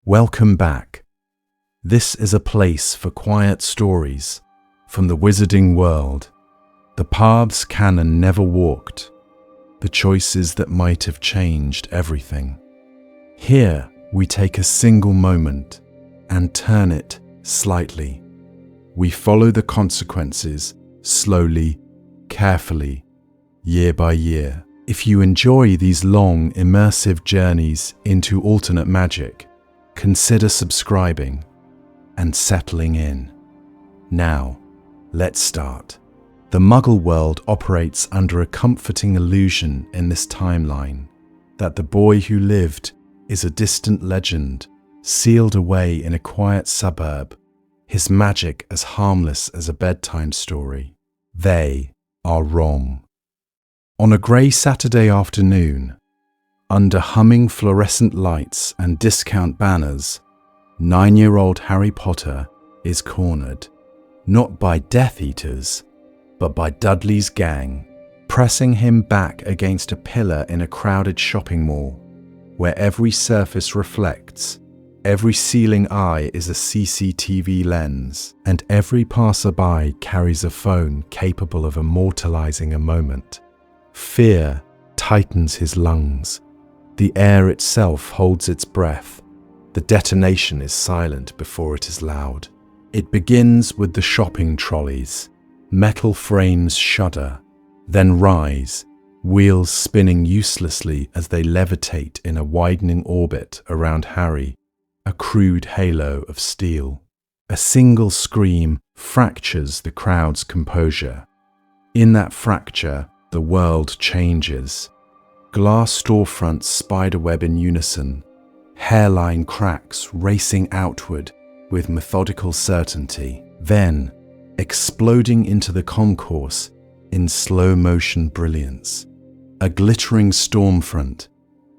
Welcome back. This is a place for quiet stories from the wizarding world, the paths canon never walked, the choices that might have changed everything. Here we take a single moment and turn it slightly. We follow the consequences slowly, carefully, year by year. If you enjoy these long, immersive journeys into alternate magic, consider subscribing and settling in. Now, let's start. The Muggle world operates under a comforting illusion in this timeline that the boy who lived is a distant legend, sealed away in a quiet suburb, his magic as harmless as a bedtime story. They are wrong. On a grey Saturday afternoon, under humming fluorescent lights and discount banners, 9-year-old Harry Potter is cornered, not by Death Eaters, but by Dudley's gang, pressing him back against a pillar in a crowded shopping mall, where every surface reflects, every ceiling eye is a CCTV lens, and every passerby carries a phone capable of immortalizing a moment. Fear tightens his lungs. The air itself holds its breath. The detonation is silent before it is loud. It begins with the shopping trolleys. Metal frames shudder, then rise, wheels spinning uselessly as they levitate in a widening orbit around Harry, a crude halo of steel. A single scream fractures the crowd's composure. In that fracture, the world changes. Glass storefronts spiderweb in unison, hairline cracks racing outward with methodical certainty, then exploding into the concourse in slow-motion brilliance. A glittering stormfront,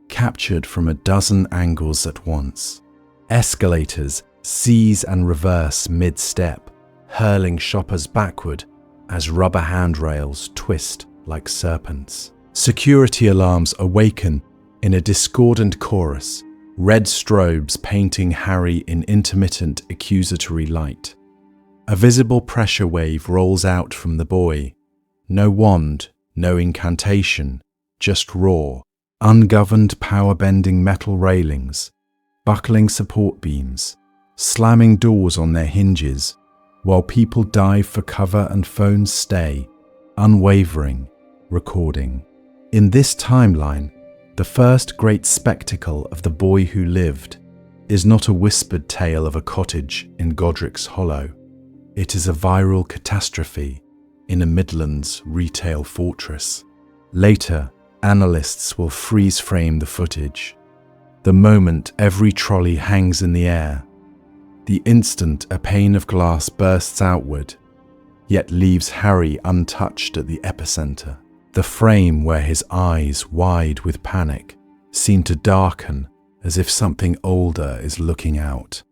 captured from a dozen angles at once. Escalators seize and reverse mid-step, hurling shoppers backward as rubber handrails twist like serpents. Security alarms awaken in a discordant chorus, red strobes painting Harry in intermittent accusatory light. A visible pressure wave rolls out from the boy. No wand, no incantation, just raw, ungoverned power-bending metal railings, buckling support beams, slamming doors on their hinges, while people dive for cover and phones stay, unwavering, recording. In this timeline, the first great spectacle of the boy who lived is not a whispered tale of a cottage in Godric's Hollow. It is a viral catastrophe in a Midlands retail fortress. Later, analysts will freeze-frame the footage. The moment every trolley hangs in the air, the instant a pane of glass bursts outward, yet leaves Harry untouched at the epicenter. The frame where his eyes, wide with panic, seem to darken as if something older is looking out.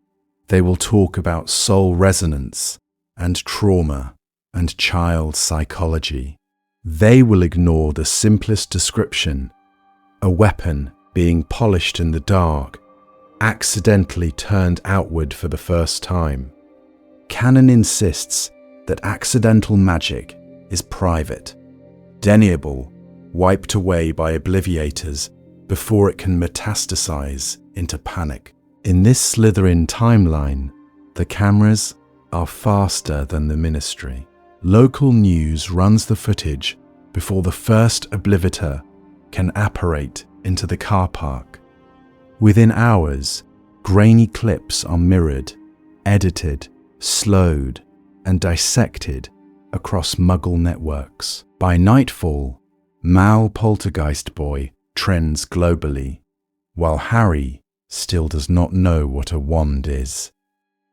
They will talk about soul resonance and trauma and child psychology. They will ignore the simplest description, a weapon being polished in the dark, accidentally turned outward for the first time. Canon insists that accidental magic is private, deniable, wiped away by obliviators before it can metastasize into panic. In this Slytherin timeline, the cameras are faster than the ministry. Local news runs the footage before the first obliviator can apparate into the car park. Within hours, grainy clips are mirrored, edited, slowed, and dissected across Muggle networks. By nightfall, Mal Poltergeist Boy trends globally, while Harry still does not know what a wand is.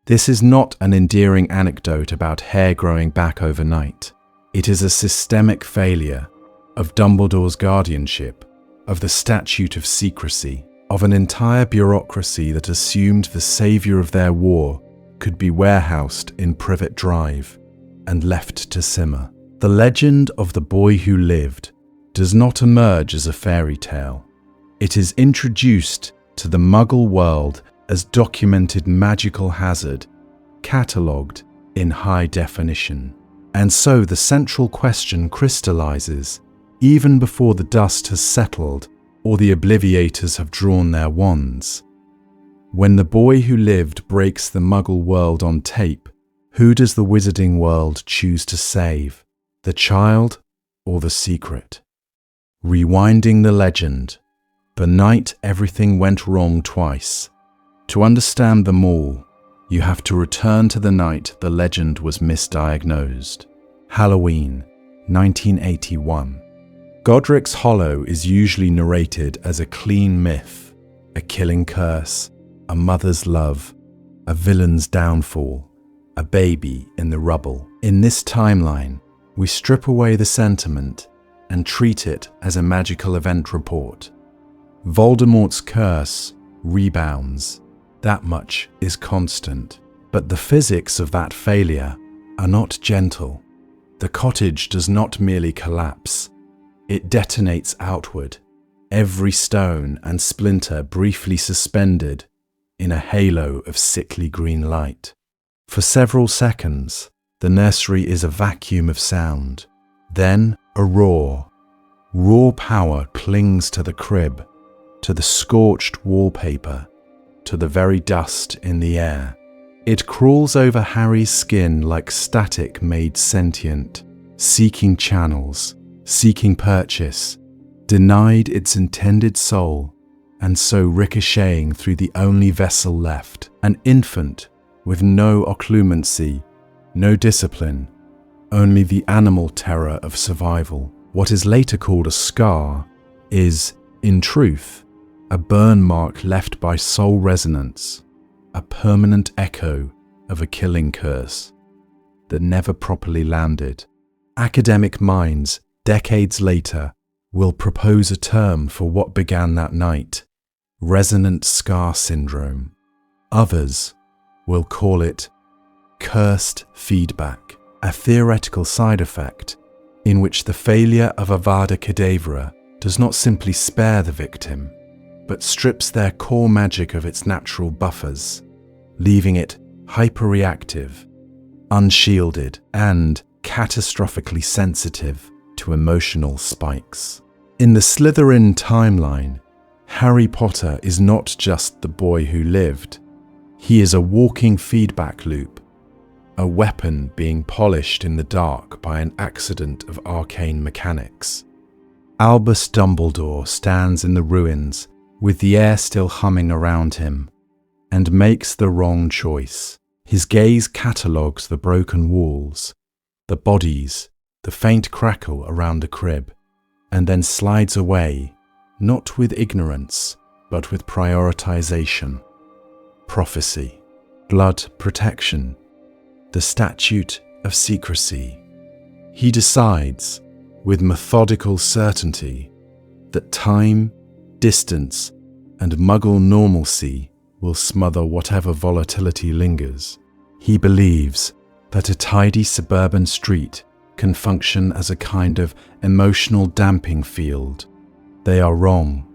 This is not an endearing anecdote about hair growing back overnight. It is a systemic failure of Dumbledore's guardianship, of the Statute of Secrecy, of an entire bureaucracy that assumed the saviour of their war could be warehoused in Privet Drive and left to simmer. The legend of the boy who lived does not emerge as a fairy tale. It is introduced to the Muggle world as documented magical hazard, catalogued in high definition. And so the central question crystallizes, even before the dust has settled or the obliviators have drawn their wands. When the boy who lived breaks the Muggle world on tape, who does the wizarding world choose to save, the child or the secret? Rewinding the legend, the night everything went wrong twice. To understand them all, you have to return to the night the legend was misdiagnosed. Halloween, 1981. Godric's Hollow is usually narrated as a clean myth, a killing curse, a mother's love, a villain's downfall, a baby in the rubble. In this timeline, we strip away the sentiment and treat it as a magical event report. Voldemort's curse rebounds. That much is constant. But the physics of that failure are not gentle. The cottage does not merely collapse. It detonates outward, every stone and splinter briefly suspended in a halo of sickly green light. For several seconds, the nursery is a vacuum of sound. Then a roar. Raw power clings to the crib, to the scorched wallpaper, to the very dust in the air. It crawls over Harry's skin like static made sentient, seeking channels, seeking purchase, denied its intended soul, and so ricocheting through the only vessel left, an infant with no occlumency, no discipline, only the animal terror of survival. What is later called a scar is, in truth, a burn mark left by soul resonance, a permanent echo of a killing curse that never properly landed. Academic minds, decades later, will propose a term for what began that night: resonant scar syndrome. Others will call it cursed feedback, a theoretical side effect in which the failure of Avada Kedavra does not simply spare the victim, but strips their core magic of its natural buffers, leaving it hyperreactive, unshielded, and catastrophically sensitive to emotional spikes. In the Slytherin timeline, Harry Potter is not just the boy who lived. He is a walking feedback loop, a weapon being polished in the dark by an accident of arcane mechanics. Albus Dumbledore stands in the ruins with the air still humming around him, and makes the wrong choice. His gaze catalogues the broken walls, the bodies, the faint crackle around the crib, and then slides away, not with ignorance, but with prioritization. Prophecy, blood protection, the statute of secrecy. He decides, with methodical certainty, that time, distance, and Muggle normalcy will smother whatever volatility lingers. He believes that a tidy suburban street can function as a kind of emotional damping field. They are wrong.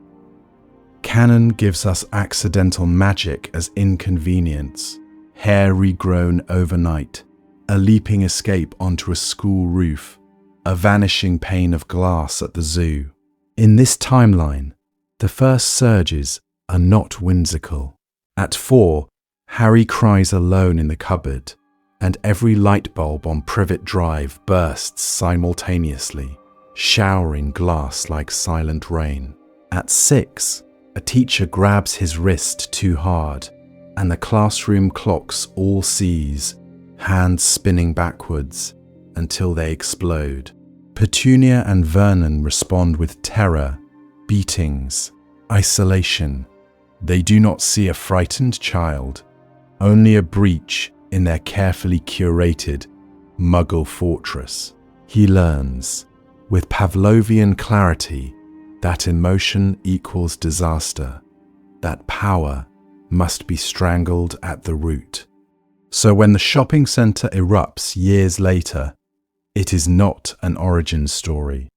Canon gives us accidental magic as inconvenience, hair regrown overnight, a leaping escape onto a school roof, a vanishing pane of glass at the zoo. In this timeline, the first surges are not whimsical. At 4, Harry cries alone in the cupboard, and every light bulb on Privet Drive bursts simultaneously, showering glass like silent rain. At 6, a teacher grabs his wrist too hard, and the classroom clocks all seize, hands spinning backwards until they explode. Petunia and Vernon respond with terror, beatings, isolation. They do not see a frightened child, only a breach in their carefully curated Muggle fortress. He learns, with Pavlovian clarity, that emotion equals disaster, that power must be strangled at the root. So when the shopping centre erupts years later, it is not an origin story.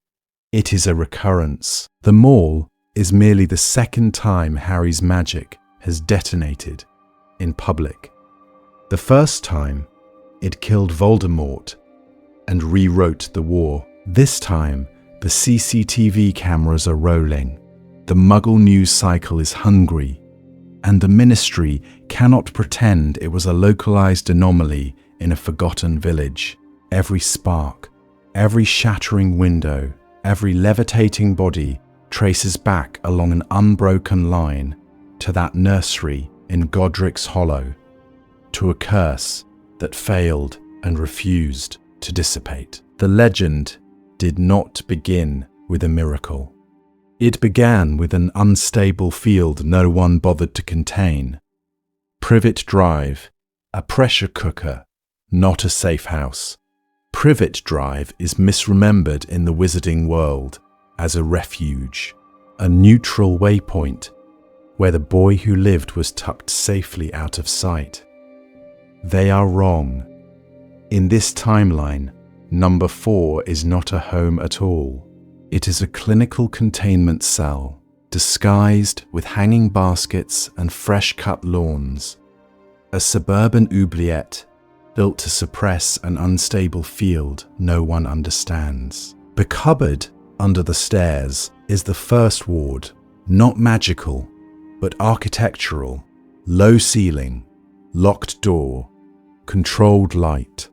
It is a recurrence. The mall is merely the second time Harry's magic has detonated in public. The first time, it killed Voldemort and rewrote the war. This time, the CCTV cameras are rolling. The Muggle news cycle is hungry, and the Ministry cannot pretend it was a localized anomaly in a forgotten village. Every spark, every shattering window, every levitating body traces back along an unbroken line to that nursery in Godric's Hollow, to a curse that failed and refused to dissipate. The legend did not begin with a miracle. It began with an unstable field no one bothered to contain. Privet Drive, a pressure cooker, not a safe house. Privet Drive is misremembered in the wizarding world as a refuge, a neutral waypoint where the boy who lived was tucked safely out of sight. They are wrong. In this timeline, Number 4 is not a home at all. It is a clinical containment cell, disguised with hanging baskets and fresh-cut lawns. A suburban oubliette built to suppress an unstable field no one understands. The cupboard under the stairs is the first ward, not magical, but architectural. Low ceiling, locked door, controlled light.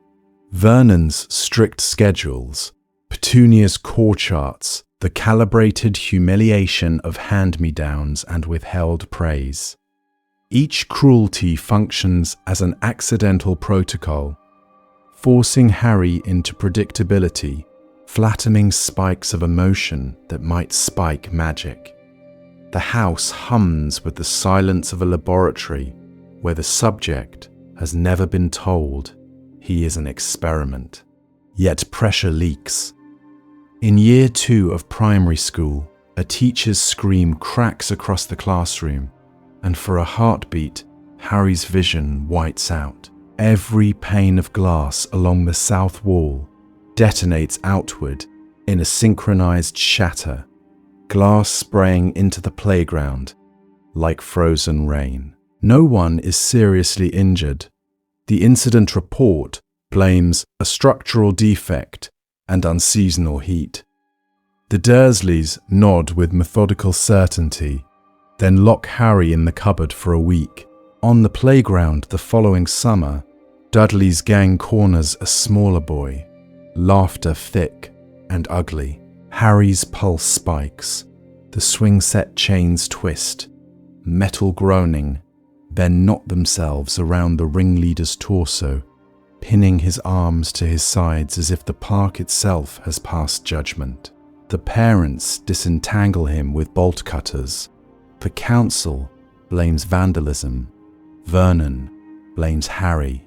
Vernon's strict schedules, Petunia's core charts, the calibrated humiliation of hand-me-downs and withheld praise. Each cruelty functions as an accidental protocol, forcing Harry into predictability, flattening spikes of emotion that might spike magic. The house hums with the silence of a laboratory where the subject has never been told he is an experiment. Yet pressure leaks. In year 2 of primary school, a teacher's scream cracks across the classroom, and for a heartbeat, Harry's vision whites out. Every pane of glass along the south wall detonates outward in a synchronized shatter, glass spraying into the playground like frozen rain. No one is seriously injured. The incident report blames a structural defect and unseasonal heat. The Dursleys nod with methodical certainty, then lock Harry in the cupboard for a week. On the playground the following summer, Dudley's gang corners a smaller boy, laughter thick and ugly. Harry's pulse spikes, the swing set chains twist, metal groaning, then knot themselves around the ringleader's torso, pinning his arms to his sides as if the park itself has passed judgment. The parents disentangle him with bolt cutters. The council blames vandalism. Vernon blames Harry.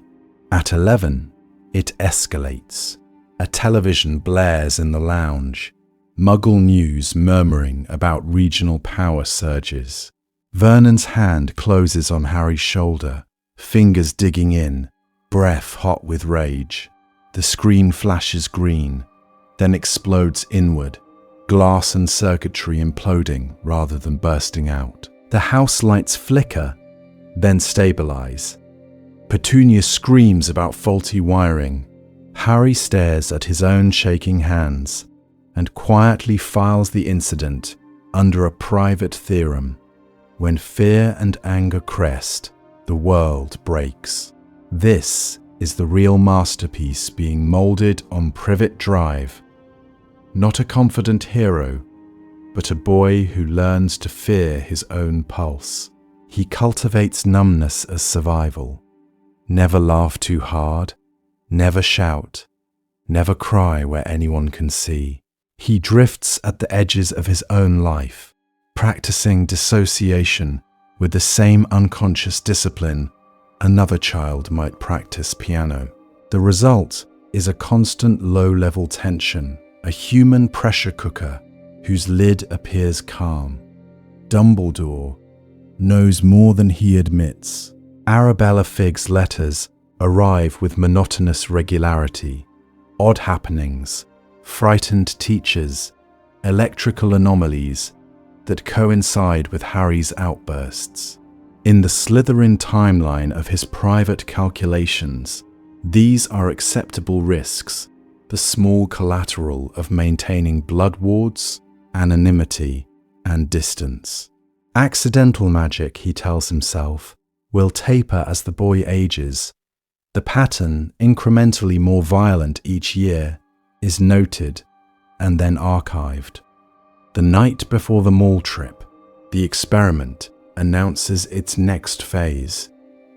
At 11, it escalates. A television blares in the lounge, Muggle news murmuring about regional power surges. Vernon's hand closes on Harry's shoulder, fingers digging in, breath hot with rage. The screen flashes green, then explodes inward, glass and circuitry imploding rather than bursting out. The house lights flicker, then stabilize. Petunia screams about faulty wiring. Harry stares at his own shaking hands and quietly files the incident under a private theorem. When fear and anger crest, the world breaks. This is the real masterpiece being molded on Privet Drive. Not a confident hero, but a boy who learns to fear his own pulse. He cultivates numbness as survival. Never laugh too hard, never shout, never cry where anyone can see. He drifts at the edges of his own life, practicing dissociation with the same unconscious discipline another child might practice piano. The result is a constant low-level tension, a human pressure cooker whose lid appears calm. Dumbledore knows more than he admits. Arabella Figg's letters arrive with monotonous regularity. Odd happenings, frightened teachers, electrical anomalies that coincide with Harry's outbursts. In the Slytherin timeline of his private calculations, these are acceptable risks, the small collateral of maintaining blood wards, anonymity, and distance. Accidental magic, he tells himself, will taper as the boy ages. The pattern, incrementally more violent each year, is noted and then archived. The night before the mall trip, the experiment announces its next phase.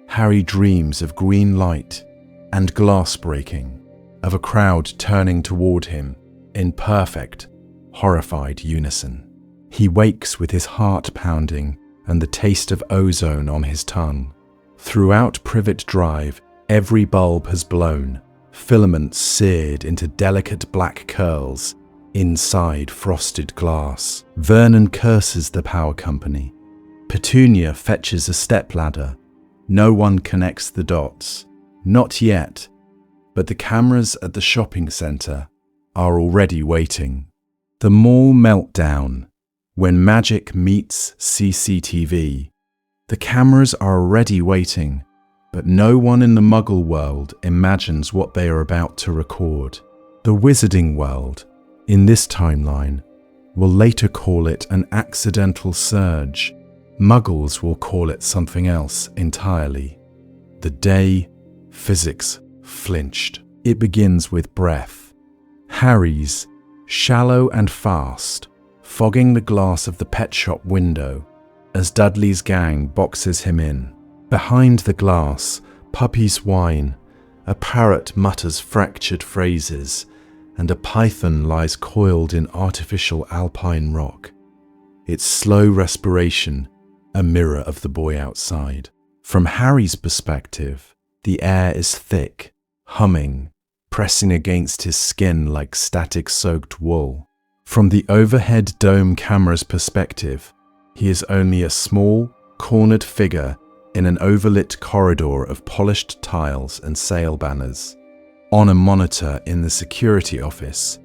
Harry dreams of green light and glass breaking, of a crowd turning toward him in perfect, horrified unison. He wakes with his heart pounding and the taste of ozone on his tongue. Throughout Privet Drive, every bulb has blown, filaments seared into delicate black curls inside frosted glass. Vernon curses the power company. Petunia fetches a stepladder. No one connects the dots. Not yet, but the cameras at the shopping centre are already waiting. The mall meltdown. When magic meets CCTV, the cameras are already waiting, but no one in the Muggle world imagines what they are about to record. The Wizarding world, in this timeline, will later call it an accidental surge. Muggles will call it something else entirely. The day physics flinched. It begins with breath. Harry's, shallow and fast, fogging the glass of the pet shop window as Dudley's gang boxes him in. Behind the glass, puppies whine, a parrot mutters fractured phrases, and a python lies coiled in artificial alpine rock. Its slow respiration, a mirror of the boy outside. From Harry's perspective, the air is thick, humming, pressing against his skin like static-soaked wool. From the overhead dome camera's perspective, he is only a small, cornered figure in an overlit corridor of polished tiles and sale banners. On a monitor in the security office,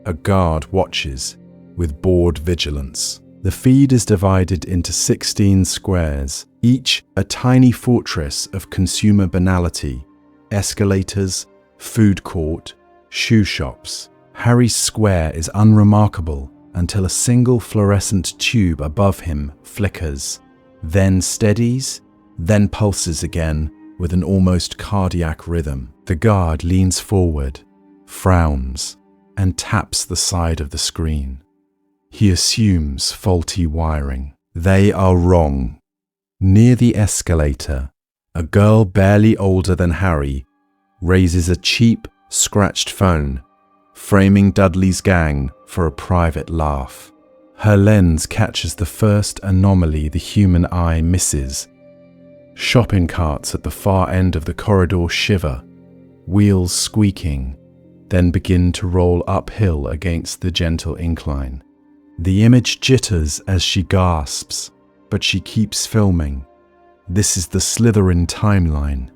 a guard watches with bored vigilance. The feed is divided into 16 squares, each a tiny fortress of consumer banality: escalators, food court, shoe shops. Harry's square is unremarkable until a single fluorescent tube above him flickers, then steadies, then pulses again with an almost cardiac rhythm. The guard leans forward, frowns, and taps the side of the screen. He assumes faulty wiring. They are wrong. Near the escalator, a girl barely older than Harry raises a cheap, scratched phone, framing Dudley's gang for a private laugh. Her lens catches the first anomaly the human eye misses. Shopping carts at the far end of the corridor shiver, wheels squeaking, then begin to roll uphill against the gentle incline. The image jitters as she gasps, but she keeps filming. This is the Slytherin timeline,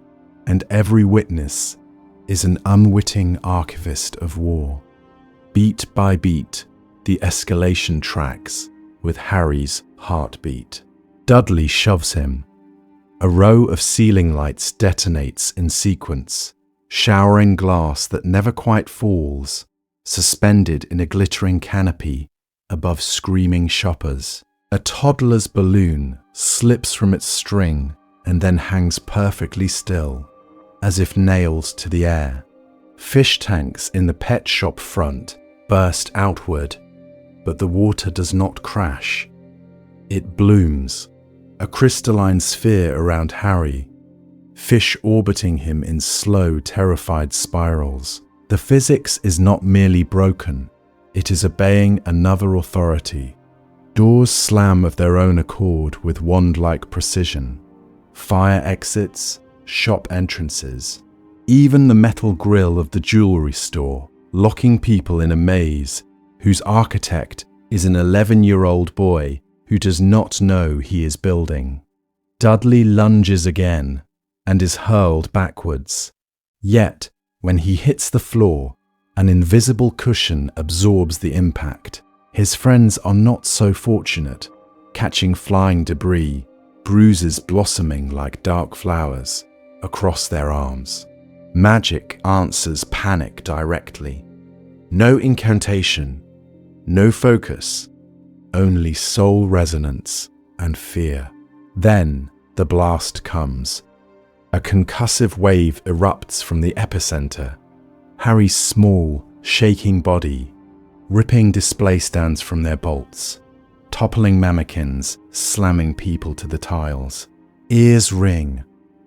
and every witness is an unwitting archivist of war. Beat by beat, the escalation tracks with Harry's heartbeat. Dudley shoves him. A row of ceiling lights detonates in sequence, showering glass that never quite falls, suspended in a glittering canopy above screaming shoppers. A toddler's balloon slips from its string and then hangs perfectly still, as if nailed to the air. Fish tanks in the pet shop front burst outward, but the water does not crash. It blooms, a crystalline sphere around Harry, fish orbiting him in slow, terrified spirals. The physics is not merely broken, it is obeying another authority. Doors slam of their own accord with wand-like precision. Fire exits, shop entrances. Even the metal grille of the jewelry store, locking people in a maze whose architect is an 11-year-old boy who does not know he is building. Dudley lunges again and is hurled backwards. Yet, when he hits the floor, an invisible cushion absorbs the impact. His friends are not so fortunate, catching flying debris, bruises blossoming like dark flowers across their arms. Magic answers panic directly. No incantation, no focus, only soul resonance and fear. Then the blast comes. A concussive wave erupts from the epicenter. Harry's small, shaking body, ripping display stands from their bolts, toppling mannequins, slamming people to the tiles. Ears ring,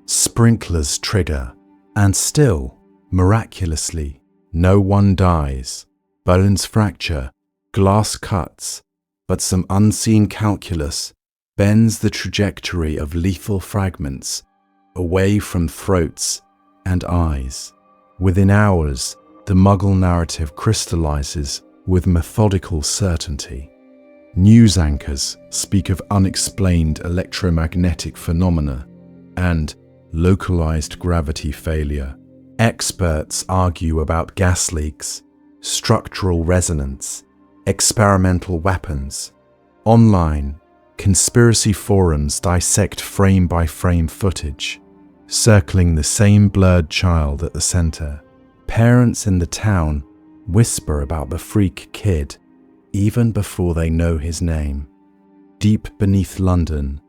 sprinklers trigger, and still, miraculously, no one dies. Bones fracture, glass cuts, but some unseen calculus bends the trajectory of lethal fragments away from throats and eyes. Within hours, the Muggle narrative crystallizes with methodical certainty. News anchors speak of unexplained electromagnetic phenomena and localized gravity failure. Experts argue about gas leaks, structural resonance, experimental weapons. Online, conspiracy forums dissect frame-by-frame footage, circling the same blurred child at the center. Parents in the town whisper about the freak kid even before they know his name. Deep beneath London,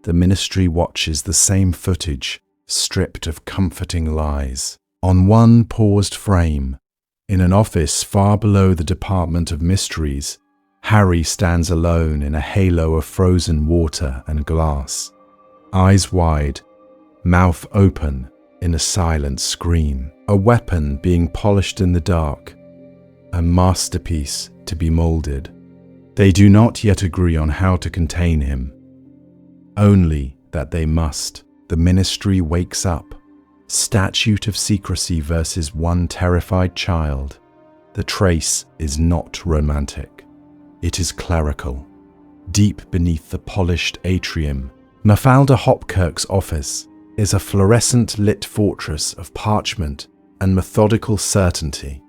the Ministry watches the same footage stripped of comforting lies. On one paused frame, in an office far below the Department of Mysteries, Harry stands alone in a halo of frozen water and glass. Eyes wide, mouth open in a silent scream. A weapon being polished in the dark, a masterpiece to be molded. They do not yet agree on how to contain him, only that they must. The Ministry wakes up. Statute of secrecy versus one terrified child. The trace is not romantic. It is clerical. Deep beneath the polished atrium, Mafalda Hopkirk's office is a fluorescent lit fortress of parchment and methodical certainty.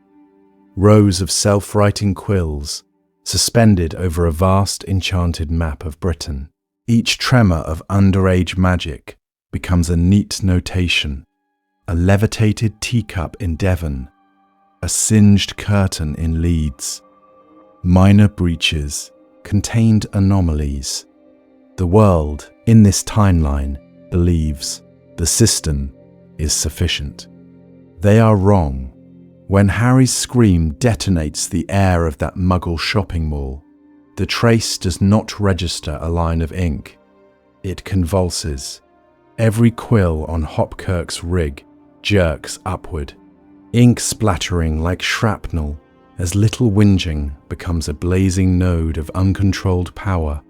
Rows of self-writing quills suspended over a vast enchanted map of Britain. Each tremor of underage magic becomes a neat notation. A levitated teacup in Devon, a singed curtain in Leeds. Minor breaches, contained anomalies. The world, in this timeline, believes the system is sufficient. They are wrong. When Harry's scream detonates the air of that Muggle shopping mall, the trace does not register a line of ink. It convulses. Every quill on Hopkirk's rig jerks upward, ink splattering like shrapnel as little whinging becomes a blazing node of uncontrolled power,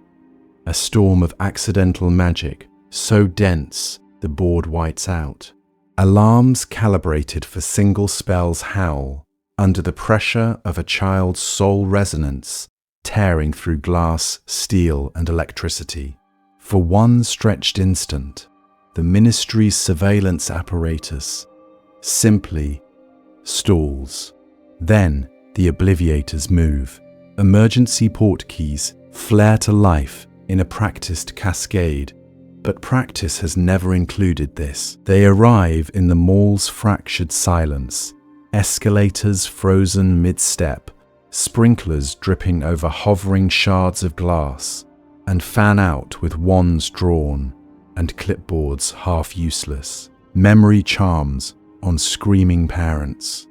a storm of accidental magic so dense the board whites out. Alarms calibrated for single spells howl under the pressure of a child's soul resonance tearing through glass, steel, and electricity. For one stretched instant, the Ministry's surveillance apparatus simply stalls. Then the obliviators move. Emergency port keys flare to life in a practiced cascade, but practice has never included this. They arrive in the mall's fractured silence, escalators frozen mid-step, sprinklers dripping over hovering shards of glass, and fan out with wands drawn and clipboards half useless. Memory charms on screaming parents.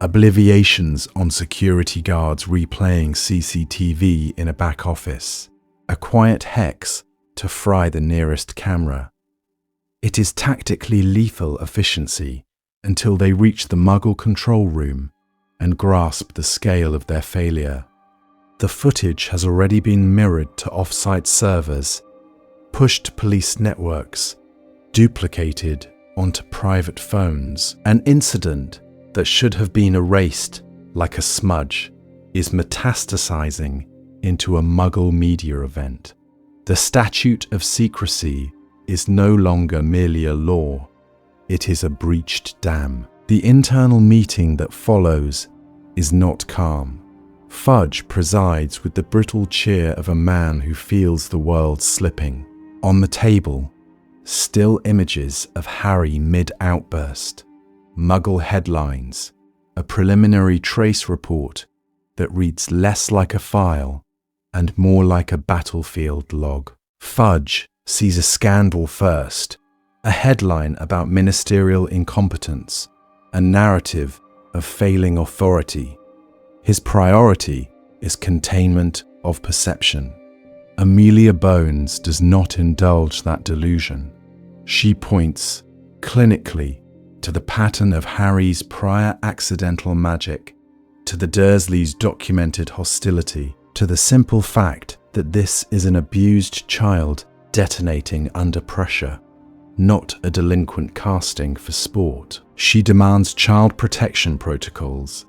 Obliviations on security guards replaying CCTV in a back office. A quiet hex to fry the nearest camera. It is tactically lethal efficiency until they reach the Muggle control room and grasp the scale of their failure. The footage has already been mirrored to off-site servers, pushed to police networks, duplicated onto private phones. An incident that should have been erased like a smudge is metastasizing into a Muggle media event. The statute of secrecy is no longer merely a law, it is a breached dam. The internal meeting that follows is not calm. Fudge presides with the brittle cheer of a man who feels the world slipping. On the table, still images of Harry mid-outburst, Muggle headlines, a preliminary trace report that reads less like a file and more like a battlefield log. Fudge sees a scandal first, a headline about ministerial incompetence, a narrative of failing authority. His priority is containment of perception. Amelia Bones does not indulge that delusion. She points, clinically, to the pattern of Harry's prior accidental magic, to the Dursleys' documented hostility, to the simple fact that this is an abused child detonating under pressure, not a delinquent casting for sport. She demands child protection protocols,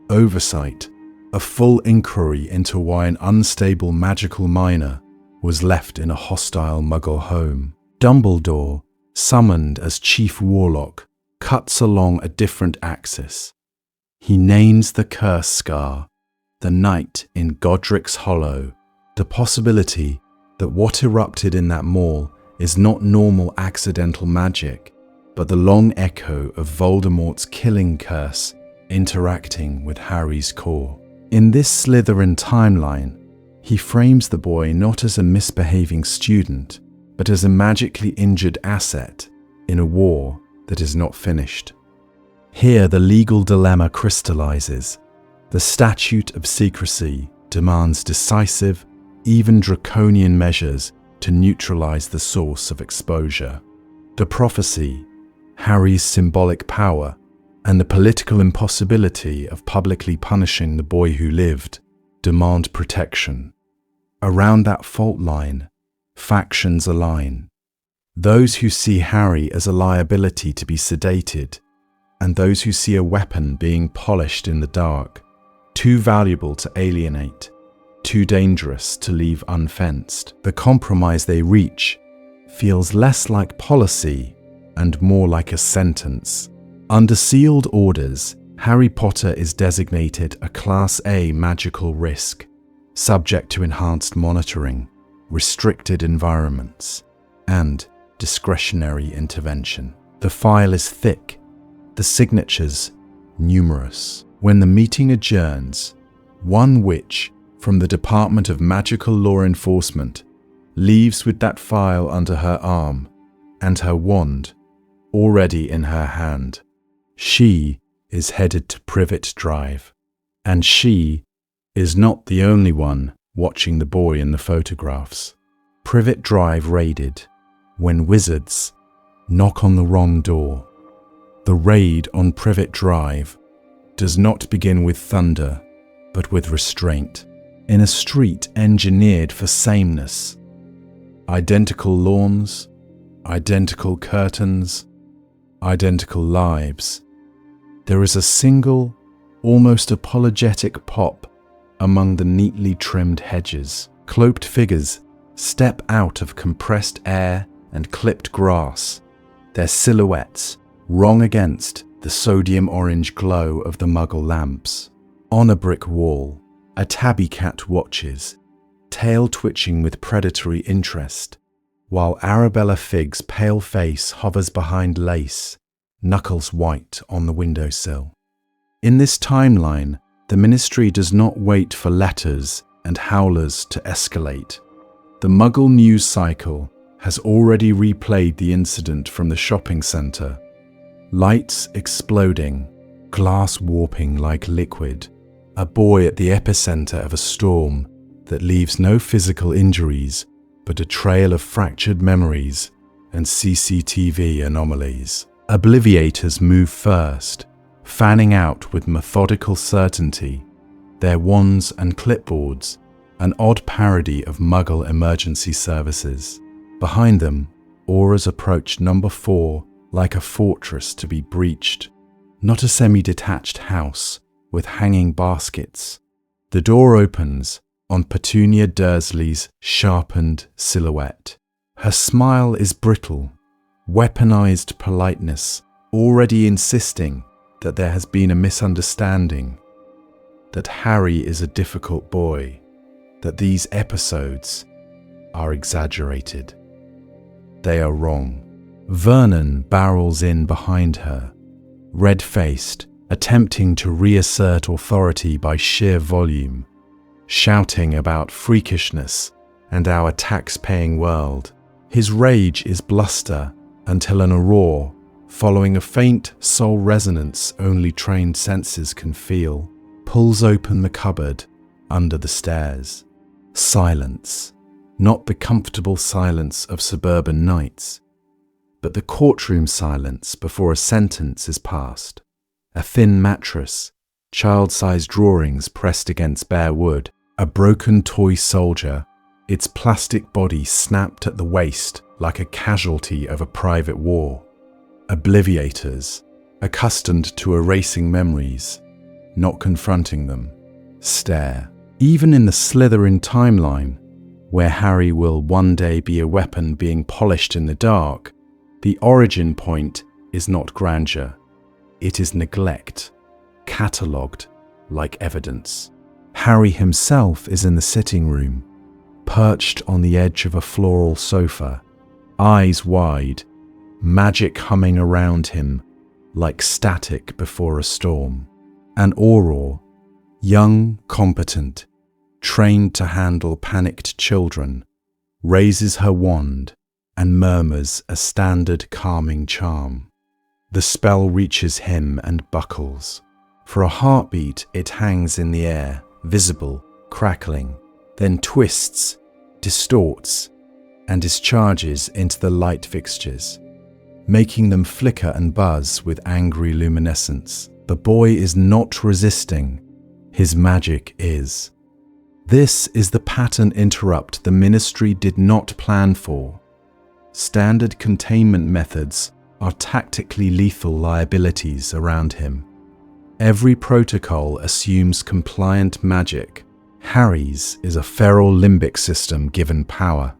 oversight, a full inquiry into why an unstable magical minor was left in a hostile Muggle home. Dumbledore, summoned as Chief Warlock, cuts along a different axis. He names the curse scar, the night in Godric's Hollow, the possibility that what erupted in that mall is not normal accidental magic, but the long echo of Voldemort's killing curse interacting with Harry's core. In this Slytherin timeline, he frames the boy not as a misbehaving student, but as a magically injured asset in a war that is not finished. Here the legal dilemma crystallizes. The statute of secrecy demands decisive, even draconian measures to neutralize the source of exposure. The prophecy, Harry's symbolic power, and the political impossibility of publicly punishing the boy who lived demand protection. Around that fault line, factions align. Those who see Harry as a liability to be sedated, and those who see a weapon being polished in the dark, too valuable to alienate, too dangerous to leave unfenced. The compromise they reach feels less like policy and more like a sentence. Under sealed orders, Harry Potter is designated a Class A magical risk, subject to enhanced monitoring, restricted environments, and discretionary intervention. The file is thick, the signatures numerous. When the meeting adjourns, one witch from the Department of Magical Law Enforcement leaves with that file under her arm and her wand already in her hand. She is headed to Privet Drive, and she is not the only one watching the boy in the photographs. Privet Drive raided when wizards knock on the wrong door. The raid on Privet Drive does not begin with thunder, but with restraint. In a street engineered for sameness, identical lawns, identical curtains, identical lives, there is a single, almost apologetic pop among the neatly trimmed hedges. Cloaked figures step out of compressed air and clipped grass, their silhouettes wrong against the sodium orange glow of the Muggle lamps. On a brick wall, a tabby cat watches, tail twitching with predatory interest, while Arabella Figg's pale face hovers behind lace, knuckles white on the windowsill. In this timeline, the Ministry does not wait for letters and howlers to escalate. The Muggle news cycle has already replayed the incident from the shopping centre. Lights exploding, glass warping like liquid, a boy at the epicentre of a storm that leaves no physical injuries but a trail of fractured memories and CCTV anomalies. Obliviators move first, fanning out with methodical certainty, their wands and clipboards, an odd parody of Muggle emergency services. Behind them, Aurors approach number 4 like a fortress to be breached, not a semi-detached house with hanging baskets. The door opens on Petunia Dursley's sharpened silhouette. Her smile is brittle, weaponized politeness, already insisting that there has been a misunderstanding, that Harry is a difficult boy, that these episodes are exaggerated. they are wrong. Vernon barrels in behind her, red-faced, attempting to reassert authority by sheer volume, shouting about freakishness and our tax-paying world. His rage is bluster until an roar, following a faint soul resonance only trained senses can feel, pulls open the cupboard under the stairs. Silence, not the comfortable silence of suburban nights, but the courtroom silence before a sentence is passed. A thin mattress, child-sized drawings pressed against bare wood, a broken toy soldier, its plastic body snapped at the waist like a casualty of a private war. Obliviators, accustomed to erasing memories, not confronting them, stare. Even in the Slytherin timeline, where Harry will one day be a weapon being polished in the dark, the origin point is not grandeur. It is neglect, catalogued like evidence. Harry himself is in the sitting room, perched on the edge of a floral sofa, eyes wide, magic humming around him like static before a storm. And Auror, young, competent, trained to handle panicked children, raises her wand and murmurs a standard calming charm. The spell reaches him and buckles. For a heartbeat, it hangs in the air, visible, crackling, then twists, distorts, and discharges into the light fixtures, making them flicker and buzz with angry luminescence. The boy is not resisting. His magic is. This is the pattern interrupt the Ministry did not plan for. Standard containment methods are tactically lethal liabilities around him. Every protocol assumes compliant magic. Harry's is a feral limbic system given power.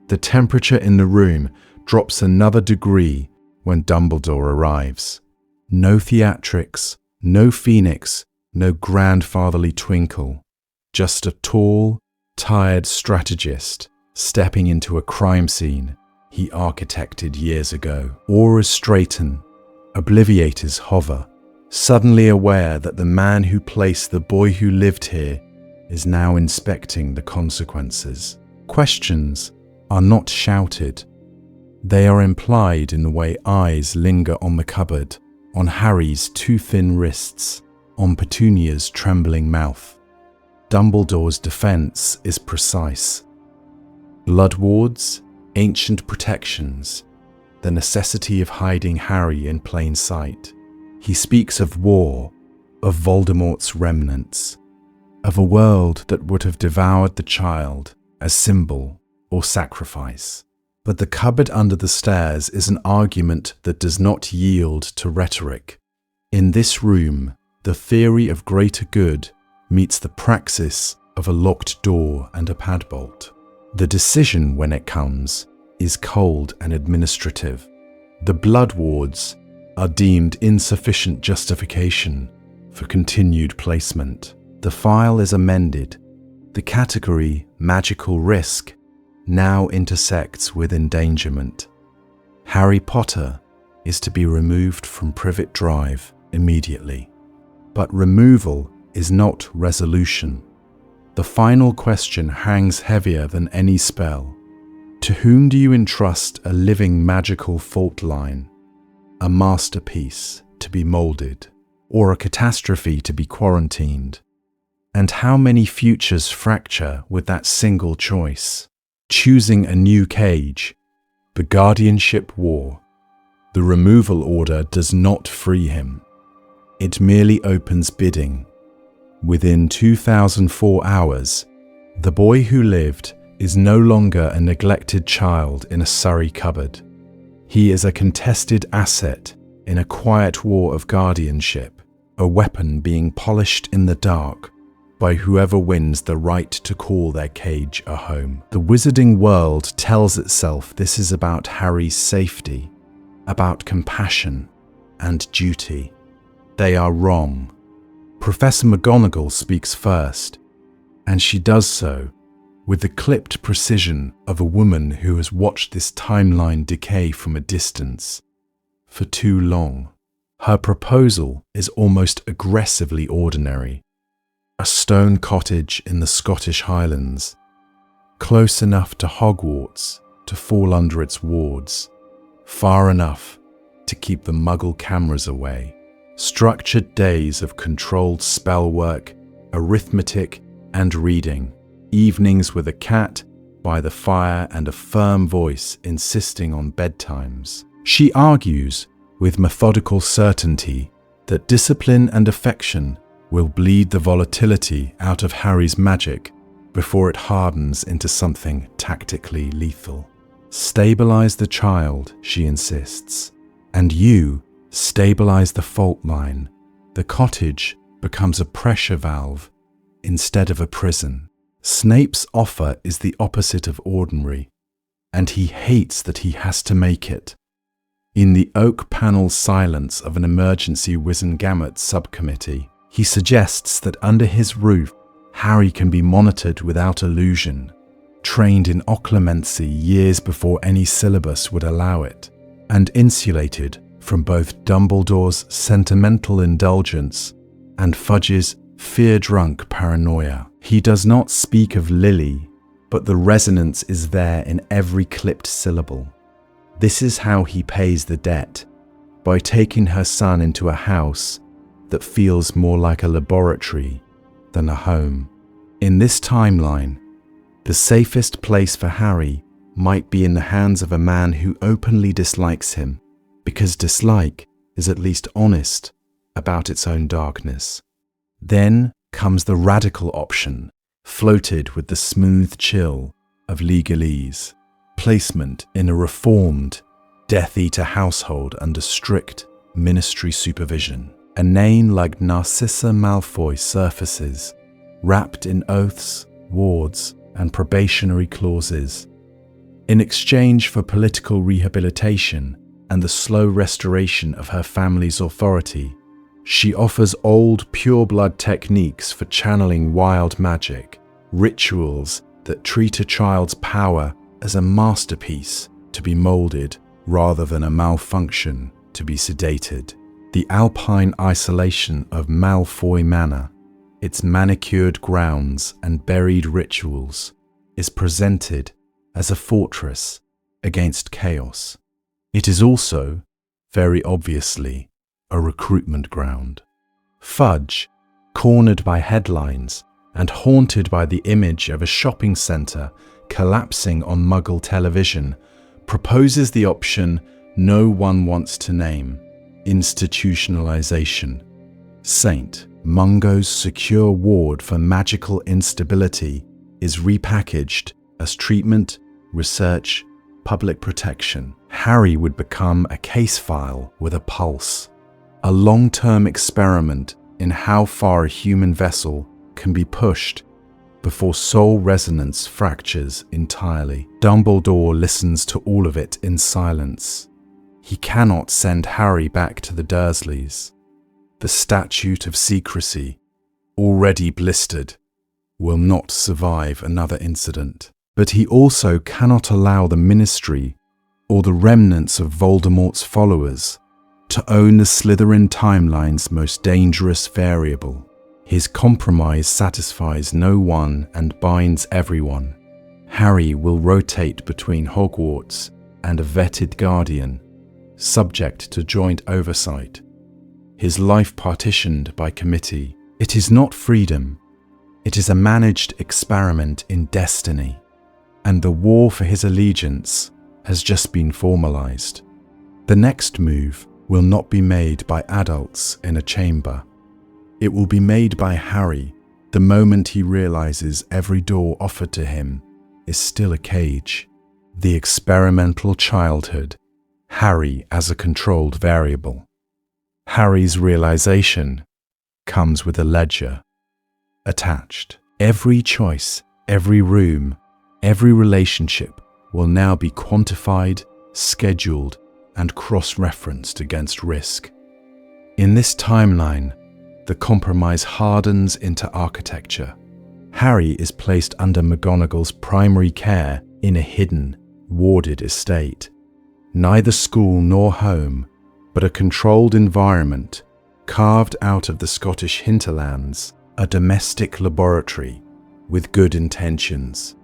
The temperature in the room drops another degree when Dumbledore arrives. No theatrics, no phoenix, no grandfatherly twinkle. Just a tall, tired strategist stepping into a crime scene he architected years ago. Auras straighten, obliviators hover, suddenly aware that the man who placed the boy who lived here is now inspecting the consequences. Questions are not shouted. They are implied in the way eyes linger on the cupboard, on Harry's too thin wrists, on Petunia's trembling mouth. Dumbledore's defense is precise. Blood wards, ancient protections, the necessity of hiding Harry in plain sight. He speaks of war, of Voldemort's remnants, of a world that would have devoured the child as symbol or sacrifice. But the cupboard under the stairs is an argument that does not yield to rhetoric. In this room, the theory of greater good meets the praxis of a locked door and a padbolt. The decision, when it comes, is cold and administrative. The blood wards are deemed insufficient justification for continued placement. The file is amended. The category magical risk now intersects with endangerment. Harry Potter is to be removed from Privet Drive immediately. But removal is not resolution. The final question hangs heavier than any spell. To whom do you entrust a living magical fault line? A masterpiece to be molded, or a catastrophe to be quarantined? And how many futures fracture with that single choice? Choosing a new cage, the guardianship war. The removal order does not free him. It merely opens bidding. Within 2004 hours, the boy who lived is no longer a neglected child in a Surrey cupboard. He is a contested asset in a quiet war of guardianship, a weapon being polished in the dark by whoever wins the right to call their cage a home. The wizarding world tells itself this is about Harry's safety, about compassion and duty. They are wrong. Professor McGonagall speaks first, and she does so with the clipped precision of a woman who has watched this timeline decay from a distance for too long. Her proposal is almost aggressively ordinary. A stone cottage in the Scottish Highlands, close enough to Hogwarts to fall under its wards, far enough to keep the Muggle cameras away. Structured days of controlled spell work, arithmetic, and reading. Evenings with a cat by the fire and a firm voice insisting on bedtimes. She argues with methodical certainty that discipline and affection will bleed the volatility out of Harry's magic before it hardens into something tactically lethal. Stabilize the child, she insists, and you stabilize the fault line. The cottage becomes a pressure valve instead of a prison. Snape's offer is the opposite of ordinary, and he hates that he has to make it. In the oak panel silence of an emergency Wizengamot subcommittee, he suggests that under his roof, Harry can be monitored without illusion, trained in occlumency years before any syllabus would allow it, and insulated from both Dumbledore's sentimental indulgence and Fudge's fear-drunk paranoia. He does not speak of Lily, but the resonance is there in every clipped syllable. This is how he pays the debt, by taking her son into a house that feels more like a laboratory than a home. In this timeline, the safest place for Harry might be in the hands of a man who openly dislikes him, because dislike is at least honest about its own darkness. Then comes the radical option, floated with the smooth chill of legalese. Placement in a reformed, Death Eater household under strict ministry supervision. A name like Narcissa Malfoy surfaces, wrapped in oaths, wards, and probationary clauses. In exchange for political rehabilitation and the slow restoration of her family's authority, she offers old pureblood techniques for channeling wild magic, rituals that treat a child's power as a masterpiece to be molded rather than a malfunction to be sedated. The alpine isolation of Malfoy Manor, its manicured grounds and buried rituals, is presented as a fortress against chaos. It is also, very obviously, a recruitment ground. Fudge, cornered by headlines and haunted by the image of a shopping centre collapsing on Muggle television, proposes the option no one wants to name: institutionalization. St. Mungo's secure ward for magical instability is repackaged as treatment, research, public protection. Harry would become a case file with a pulse, a long-term experiment in how far a human vessel can be pushed before soul resonance fractures entirely. Dumbledore listens to all of it in silence. He cannot send Harry back to the Dursleys. The statute of secrecy, already blistered, will not survive another incident. But he also cannot allow the Ministry or the remnants of Voldemort's followers to own the Slytherin timeline's most dangerous variable. His compromise satisfies no one and binds everyone. Harry will rotate between Hogwarts and a vetted guardian, subject to joint oversight, his life partitioned by committee. It is not freedom, it is a managed experiment in destiny, and the war for his allegiance has just been formalized. The next move will not be made by adults in a chamber. It will be made by Harry the moment he realizes every door offered to him is still a cage. The experimental childhood, Harry as a controlled variable. Harry's realization comes with a ledger attached. Every choice, every room, every relationship will now be quantified, scheduled, and cross-referenced against risk. In this timeline, the compromise hardens into architecture. Harry is placed under McGonagall's primary care in a hidden, warded estate. Neither school nor home, but a controlled environment carved out of the Scottish hinterlands, a domestic laboratory with good intentions.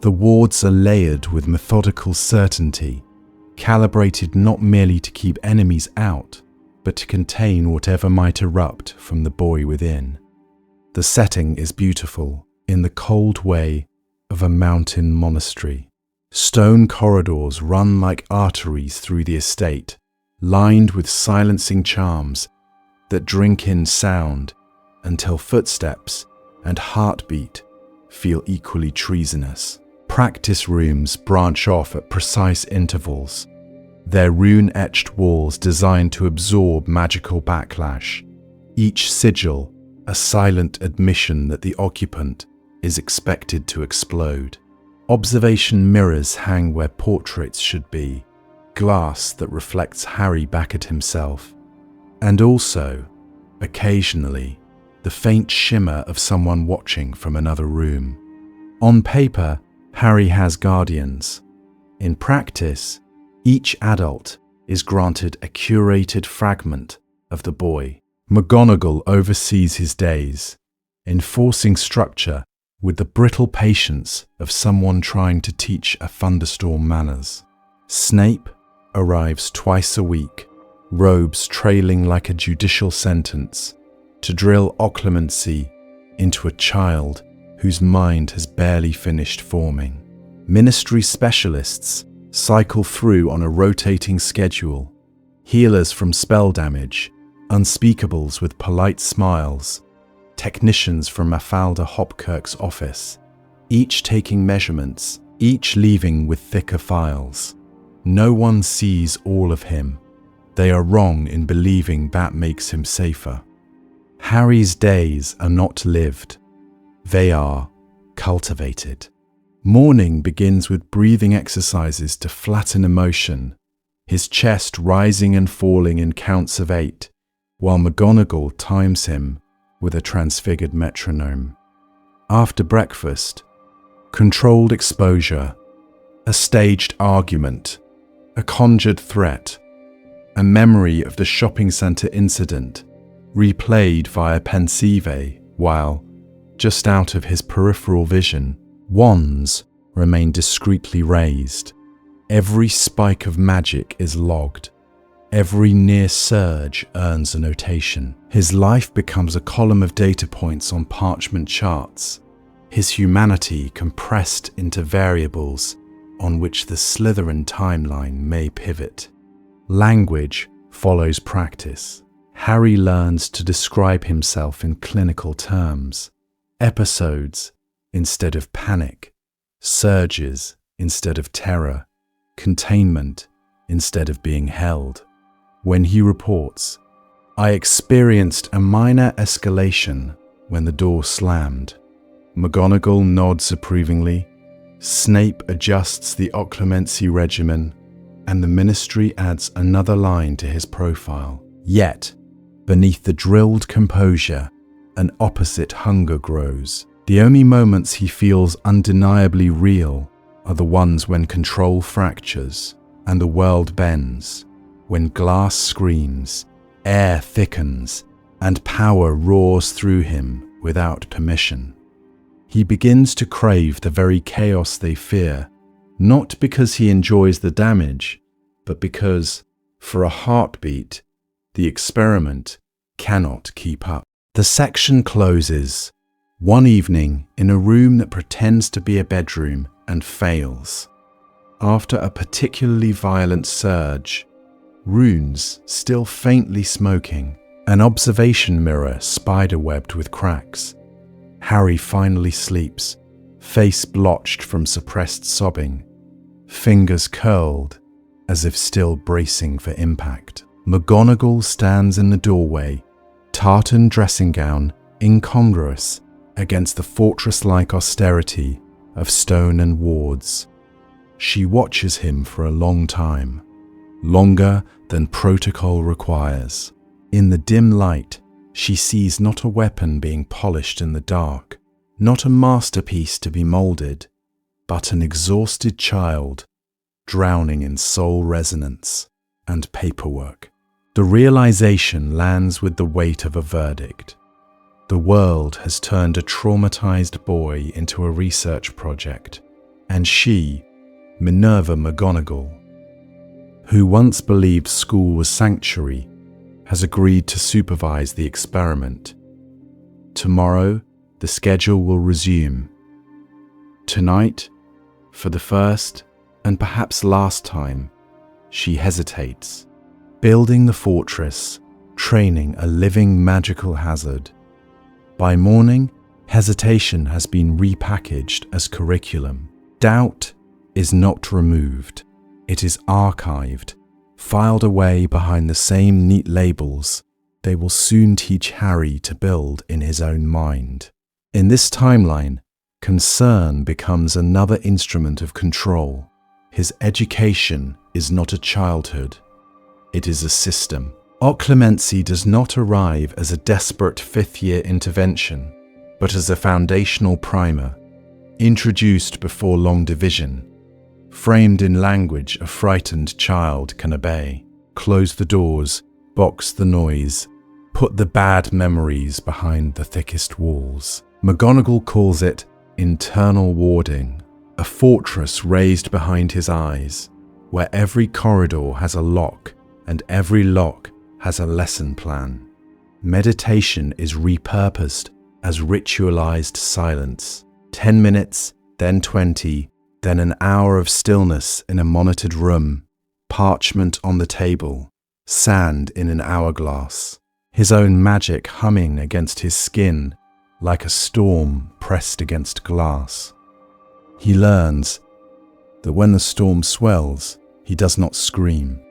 The wards are layered with methodical certainty, calibrated not merely to keep enemies out, but to contain whatever might erupt from the boy within. The setting is beautiful in the cold way of a mountain monastery. Stone corridors run like arteries through the estate, lined with silencing charms that drink in sound until footsteps and heartbeat feel equally treasonous. Practice rooms branch off at precise intervals, their rune-etched walls designed to absorb magical backlash, each sigil a silent admission that the occupant is expected to explode. Observation mirrors hang where portraits should be, glass that reflects Harry back at himself, and also, occasionally, the faint shimmer of someone watching from another room. On paper, Harry has guardians. In practice, each adult is granted a curated fragment of the boy. McGonagall oversees his days, enforcing structure with the brittle patience of someone trying to teach a thunderstorm manners. Snape arrives twice a week, robes trailing like a judicial sentence, to drill occlumency into a child whose mind has barely finished forming. Ministry specialists cycle through on a rotating schedule, healers from spell damage, unspeakables with polite smiles, technicians from Mafalda Hopkirk's office, each taking measurements, each leaving with thicker files. No one sees all of him. They are wrong in believing that makes him safer. Harry's days are not lived. They are cultivated. Morning begins with breathing exercises to flatten emotion, his chest rising and falling in counts of 8, while McGonagall times him with a transfigured metronome. After breakfast, controlled exposure, a staged argument, a conjured threat, a memory of the shopping centre incident, replayed via pensive, while, just out of his peripheral vision, wands remain discreetly raised. Every spike of magic is logged. Every near surge earns a notation. His life becomes a column of data points on parchment charts, his humanity compressed into variables on which the Slytherin timeline may pivot. Language follows practice. Harry learns to describe himself in clinical terms, episodes instead of panic, surges instead of terror, containment instead of being held. When he reports, "I experienced a minor escalation when the door slammed," McGonagall nods approvingly, Snape adjusts the occlumency regimen, and the Ministry adds another line to his profile. Yet, beneath the drilled composure, an opposite hunger grows. The only moments he feels undeniably real are the ones when control fractures and the world bends, when glass screams, air thickens, and power roars through him without permission. He begins to crave the very chaos they fear, not because he enjoys the damage, but because, for a heartbeat, the experiment cannot keep up. The section closes, one evening in a room that pretends to be a bedroom and fails. After a particularly violent surge, runes still faintly smoking, an observation mirror spiderwebbed with cracks, Harry finally sleeps, face blotched from suppressed sobbing, fingers curled as if still bracing for impact. McGonagall stands in the doorway, tartan dressing gown incongruous against the fortress-like austerity of stone and wards. She watches him for a long time, longer than protocol requires. In the dim light, she sees not a weapon being polished in the dark, not a masterpiece to be molded, but an exhausted child drowning in soul resonance and paperwork. The realization lands with the weight of a verdict. The world has turned a traumatized boy into a research project, and she, Minerva McGonagall, who once believed school was sanctuary, has agreed to supervise the experiment. Tomorrow, the schedule will resume. Tonight, for the first and perhaps last time, she hesitates, building the fortress, training a living magical hazard. By morning, hesitation has been repackaged as curriculum. Doubt is not removed. It is archived, filed away behind the same neat labels they will soon teach Harry to build in his own mind. In this timeline, concern becomes another instrument of control. His education is not a childhood. It is a system. Occlumency does not arrive as a desperate fifth-year intervention, but as a foundational primer, introduced before long division, framed in language a frightened child can obey. Close the doors, box the noise, put the bad memories behind the thickest walls. McGonagall calls it internal warding, a fortress raised behind his eyes, where every corridor has a lock and every lock has a lesson plan. Meditation is repurposed as ritualized silence. 10 minutes, then 20, then an hour of stillness in a monitored room, parchment on the table, sand in an hourglass, his own magic humming against his skin like a storm pressed against glass. He learns that when the storm swells, he does not scream.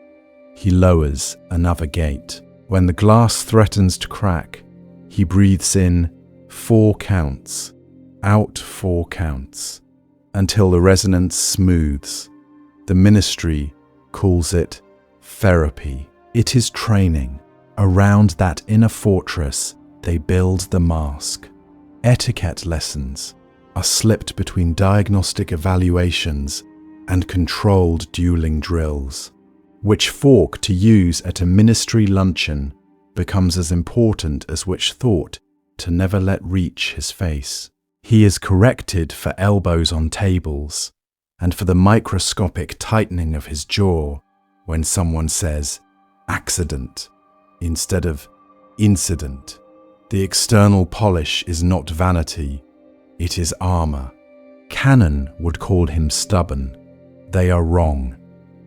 He lowers another gate. When the glass threatens to crack, he breathes in 4 counts, out 4 counts, until the resonance smooths. The ministry calls it therapy. It is training. Around that inner fortress, they build the mask. Etiquette lessons are slipped between diagnostic evaluations and controlled dueling drills. Which fork to use at a ministry luncheon becomes as important as which thought to never let reach his face. He is corrected for elbows on tables and for the microscopic tightening of his jaw when someone says accident instead of incident. The external polish is not vanity, it is armor. Canon would call him stubborn. They are wrong.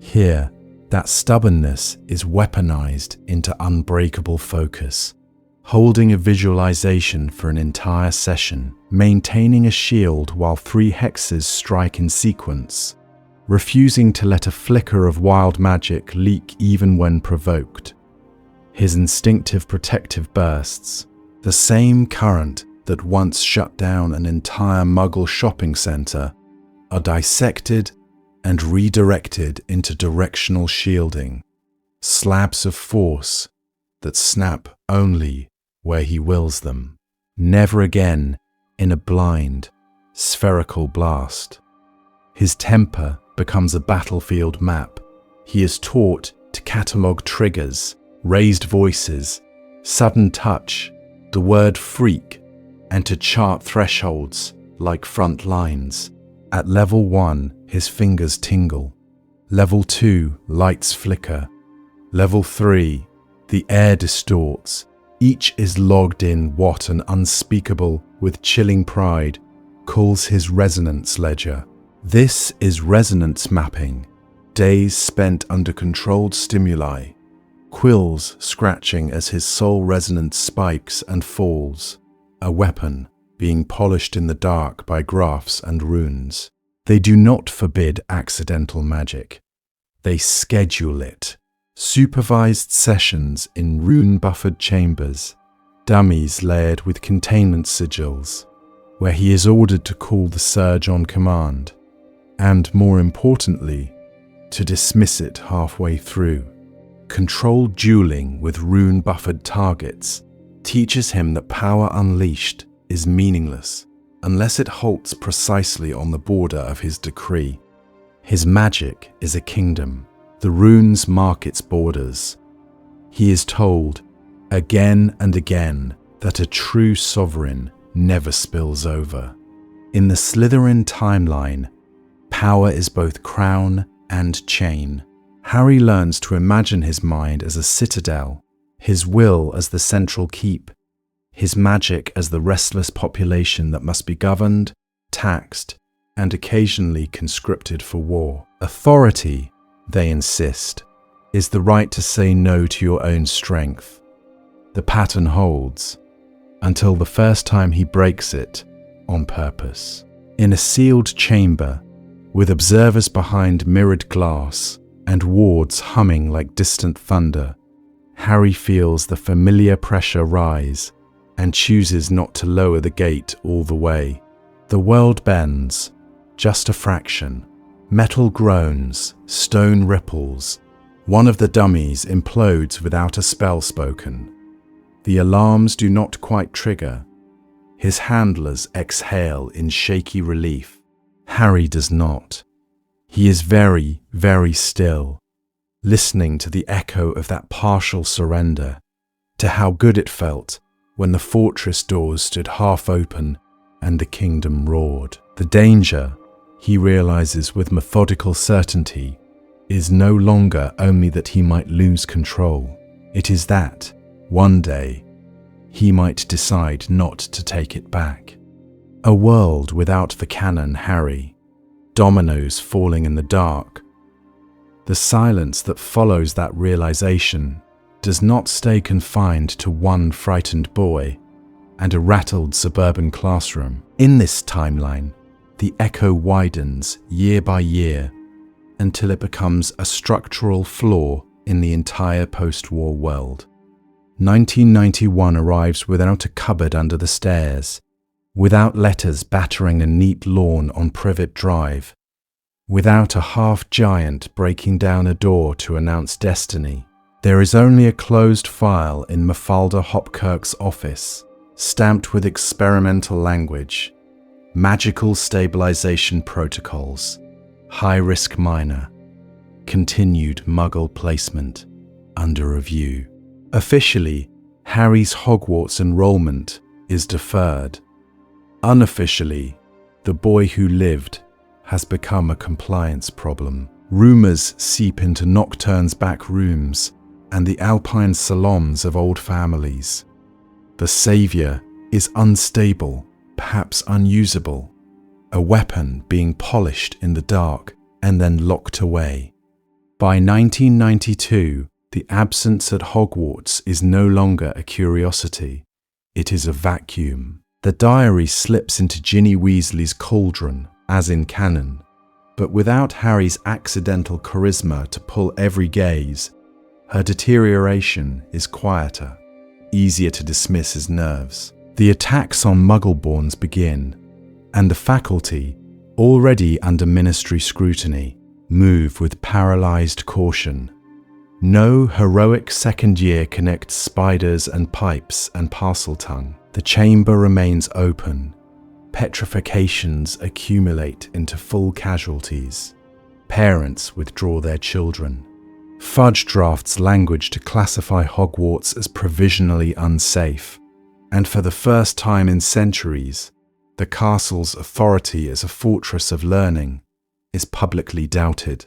Here, that stubbornness is weaponized into unbreakable focus, holding a visualization for an entire session, maintaining a shield while 3 hexes strike in sequence, refusing to let a flicker of wild magic leak even when provoked. His instinctive protective bursts, the same current that once shut down an entire Muggle shopping centre, are dissected and redirected into directional shielding, slabs of force that snap only where he wills them, never again in a blind, spherical blast. His temper becomes a battlefield map. He is taught to catalogue triggers, raised voices, sudden touch, the word freak, and to chart thresholds like front lines. At level 1, his fingers tingle. Level 2, lights flicker. Level 3, the air distorts. Each is logged in what an unspeakable, with chilling pride, calls his resonance ledger. This is resonance mapping, days spent under controlled stimuli, quills scratching as his soul resonance spikes and falls, a weapon being polished in the dark by graphs and runes. They do not forbid accidental magic. They schedule it. Supervised sessions in rune-buffered chambers, dummies layered with containment sigils, where he is ordered to call the surge on command, and more importantly, to dismiss it halfway through. Controlled dueling with rune-buffered targets teaches him that power unleashed is meaningless unless it halts precisely on the border of his decree. His magic is a kingdom. The runes mark its borders. He is told, again and again, that a true sovereign never spills over. In the Slytherin timeline, power is both crown and chain. Harry learns to imagine his mind as a citadel, his will as the central keep, his magic as the restless population that must be governed, taxed, and occasionally conscripted for war. Authority, they insist, is the right to say no to your own strength. The pattern holds, until the first time he breaks it on purpose. In a sealed chamber, with observers behind mirrored glass and wards humming like distant thunder, Harry feels the familiar pressure rise and chooses not to lower the gate all the way. The world bends, just a fraction. Metal groans, stone ripples. One of the dummies implodes without a spell spoken. The alarms do not quite trigger. His handlers exhale in shaky relief. Harry does not. He is very, very still, listening to the echo of that partial surrender, to how good it felt when the fortress doors stood half open and the kingdom roared. The danger, he realizes with methodical certainty, is no longer only that he might lose control. It is that, one day, he might decide not to take it back. A world without the canon Harry, dominoes falling in the dark. The silence that follows that realization does not stay confined to one frightened boy and a rattled suburban classroom. In this timeline, the echo widens year by year until it becomes a structural flaw in the entire post-war world. 1991 arrives without a cupboard under the stairs, without letters battering a neat lawn on Privet Drive, without a half-giant breaking down a door to announce destiny. There is only a closed file in Mafalda Hopkirk's office, stamped with experimental language, magical stabilization protocols, high-risk minor, continued Muggle placement, under review. Officially, Harry's Hogwarts enrollment is deferred. Unofficially, the boy who lived has become a compliance problem. Rumours seep into Nocturne's back rooms and the Alpine salons of old families. The saviour is unstable, perhaps unusable, a weapon being polished in the dark and then locked away. By 1992, the absence at Hogwarts is no longer a curiosity, it is a vacuum. The diary slips into Ginny Weasley's cauldron, as in canon, but without Harry's accidental charisma to pull every gaze, her deterioration is quieter, easier to dismiss as nerves. The attacks on Muggleborns begin, and the faculty, already under ministry scrutiny, move with paralysed caution. No heroic second year connects spiders and pipes and Parseltongue. The chamber remains open. Petrifications accumulate into full casualties. Parents withdraw their children. Fudge drafts language to classify Hogwarts as provisionally unsafe, and for the first time in centuries, the castle's authority as a fortress of learning is publicly doubted.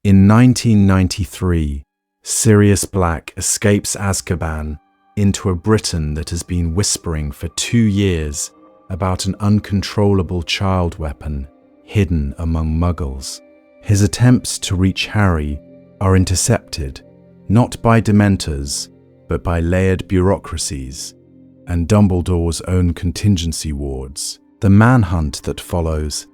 In 1993, Sirius Black escapes Azkaban into a Britain that has been whispering for 2 years about an uncontrollable child weapon hidden among Muggles. His attempts to reach Harry are intercepted, not by Dementors, but by layered bureaucracies and Dumbledore's own contingency wards. The manhunt that follows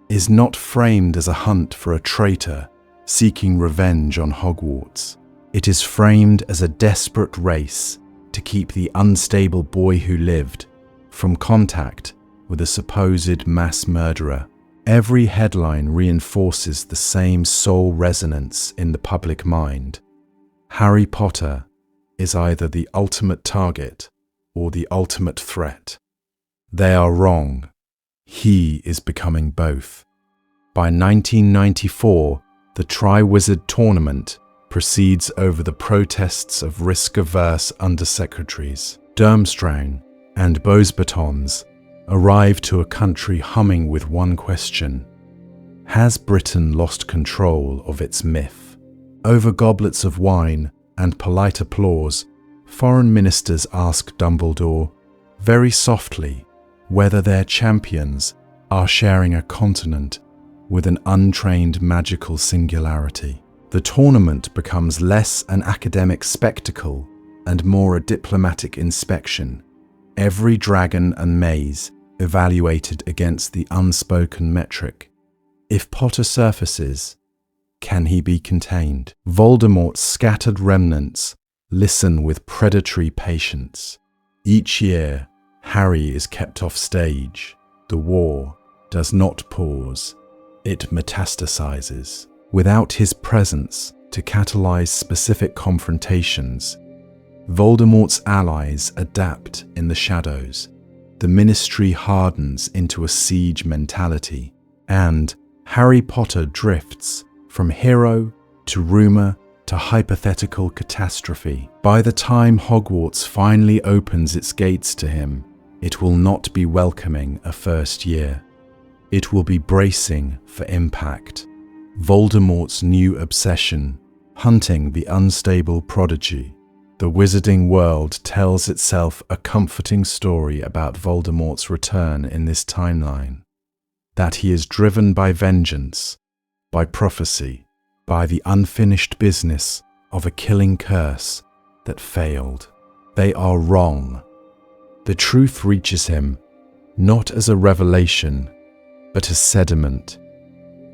is not framed as a hunt for a traitor seeking revenge on Hogwarts. It is framed as a desperate race to keep the unstable boy who lived from contact with a supposed mass murderer. Every headline reinforces the same soul resonance in the public mind. Harry Potter is either the ultimate target or the ultimate threat. They are wrong. He is becoming both. By 1994, the Triwizard Tournament proceeds over the protests of risk-averse undersecretaries. Durmstrang and Beauxbatons arrive to a country humming with one question: has Britain lost control of its myth? Over goblets of wine and polite applause, foreign ministers ask Dumbledore, very softly, whether their champions are sharing a continent with an untrained magical singularity. The tournament becomes less an academic spectacle and more a diplomatic inspection, every dragon and maze evaluated against the unspoken metric: if Potter surfaces, can he be contained? Voldemort's scattered remnants listen with predatory patience. Each year, Harry is kept off stage. The war does not pause. It metastasizes. Without his presence to catalyze specific confrontations, Voldemort's allies adapt in the shadows. The Ministry hardens into a siege mentality, and Harry Potter drifts from hero to rumor to hypothetical catastrophe. By the time Hogwarts finally opens its gates to him, it will not be welcoming a first year. It will be bracing for impact. Voldemort's new obsession, hunting the unstable prodigy. The wizarding world tells itself a comforting story about Voldemort's return in this timeline. That he is driven by vengeance, by prophecy, by the unfinished business of a killing curse that failed. They are wrong. The truth reaches him, not as a revelation, but as sediment,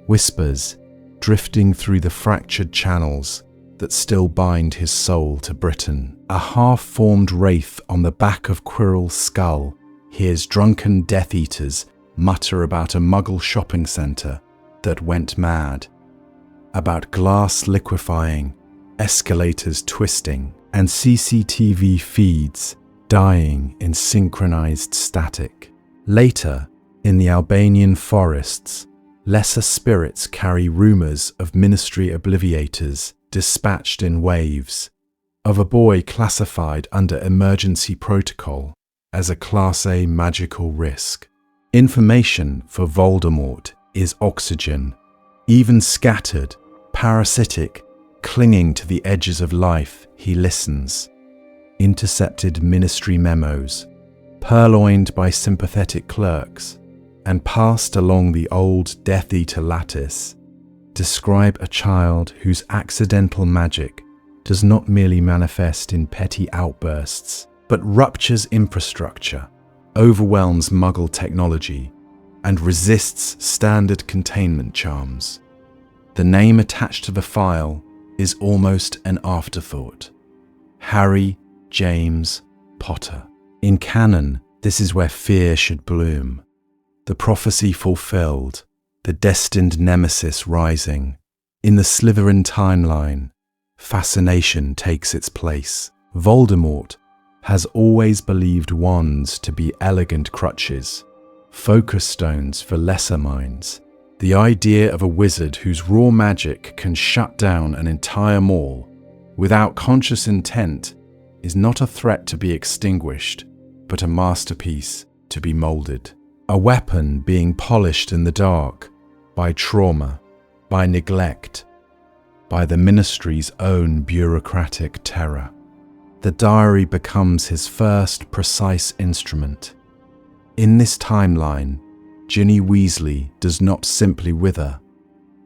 whispers drifting through the fractured channels that still bind his soul to Britain. A half-formed wraith on the back of Quirrell's skull hears drunken Death Eaters mutter about a Muggle shopping centre that went mad, about glass liquefying, escalators twisting, and CCTV feeds dying in synchronized static. Later, in the Albanian forests, lesser spirits carry rumours of Ministry obliviators dispatched in waves, of a boy classified under emergency protocol as a Class A magical risk. Information for Voldemort is oxygen, even scattered, parasitic, clinging to the edges of life. He listens. Intercepted Ministry memos, purloined by sympathetic clerks, and passed along the old Death Eater lattice, describe a child whose accidental magic does not merely manifest in petty outbursts, but ruptures infrastructure, overwhelms Muggle technology, and resists standard containment charms. The name attached to the file is almost an afterthought: Harry James Potter. In canon, this is where fear should bloom. The prophecy fulfilled, the destined nemesis rising. In the Slytherin timeline, fascination takes its place. Voldemort has always believed wands to be elegant crutches, focus stones for lesser minds. The idea of a wizard whose raw magic can shut down an entire mall without conscious intent is not a threat to be extinguished, but a masterpiece to be molded. A weapon being polished in the dark by trauma, by neglect, by the Ministry's own bureaucratic terror. The diary becomes his first precise instrument. In this timeline, Ginny Weasley does not simply wither.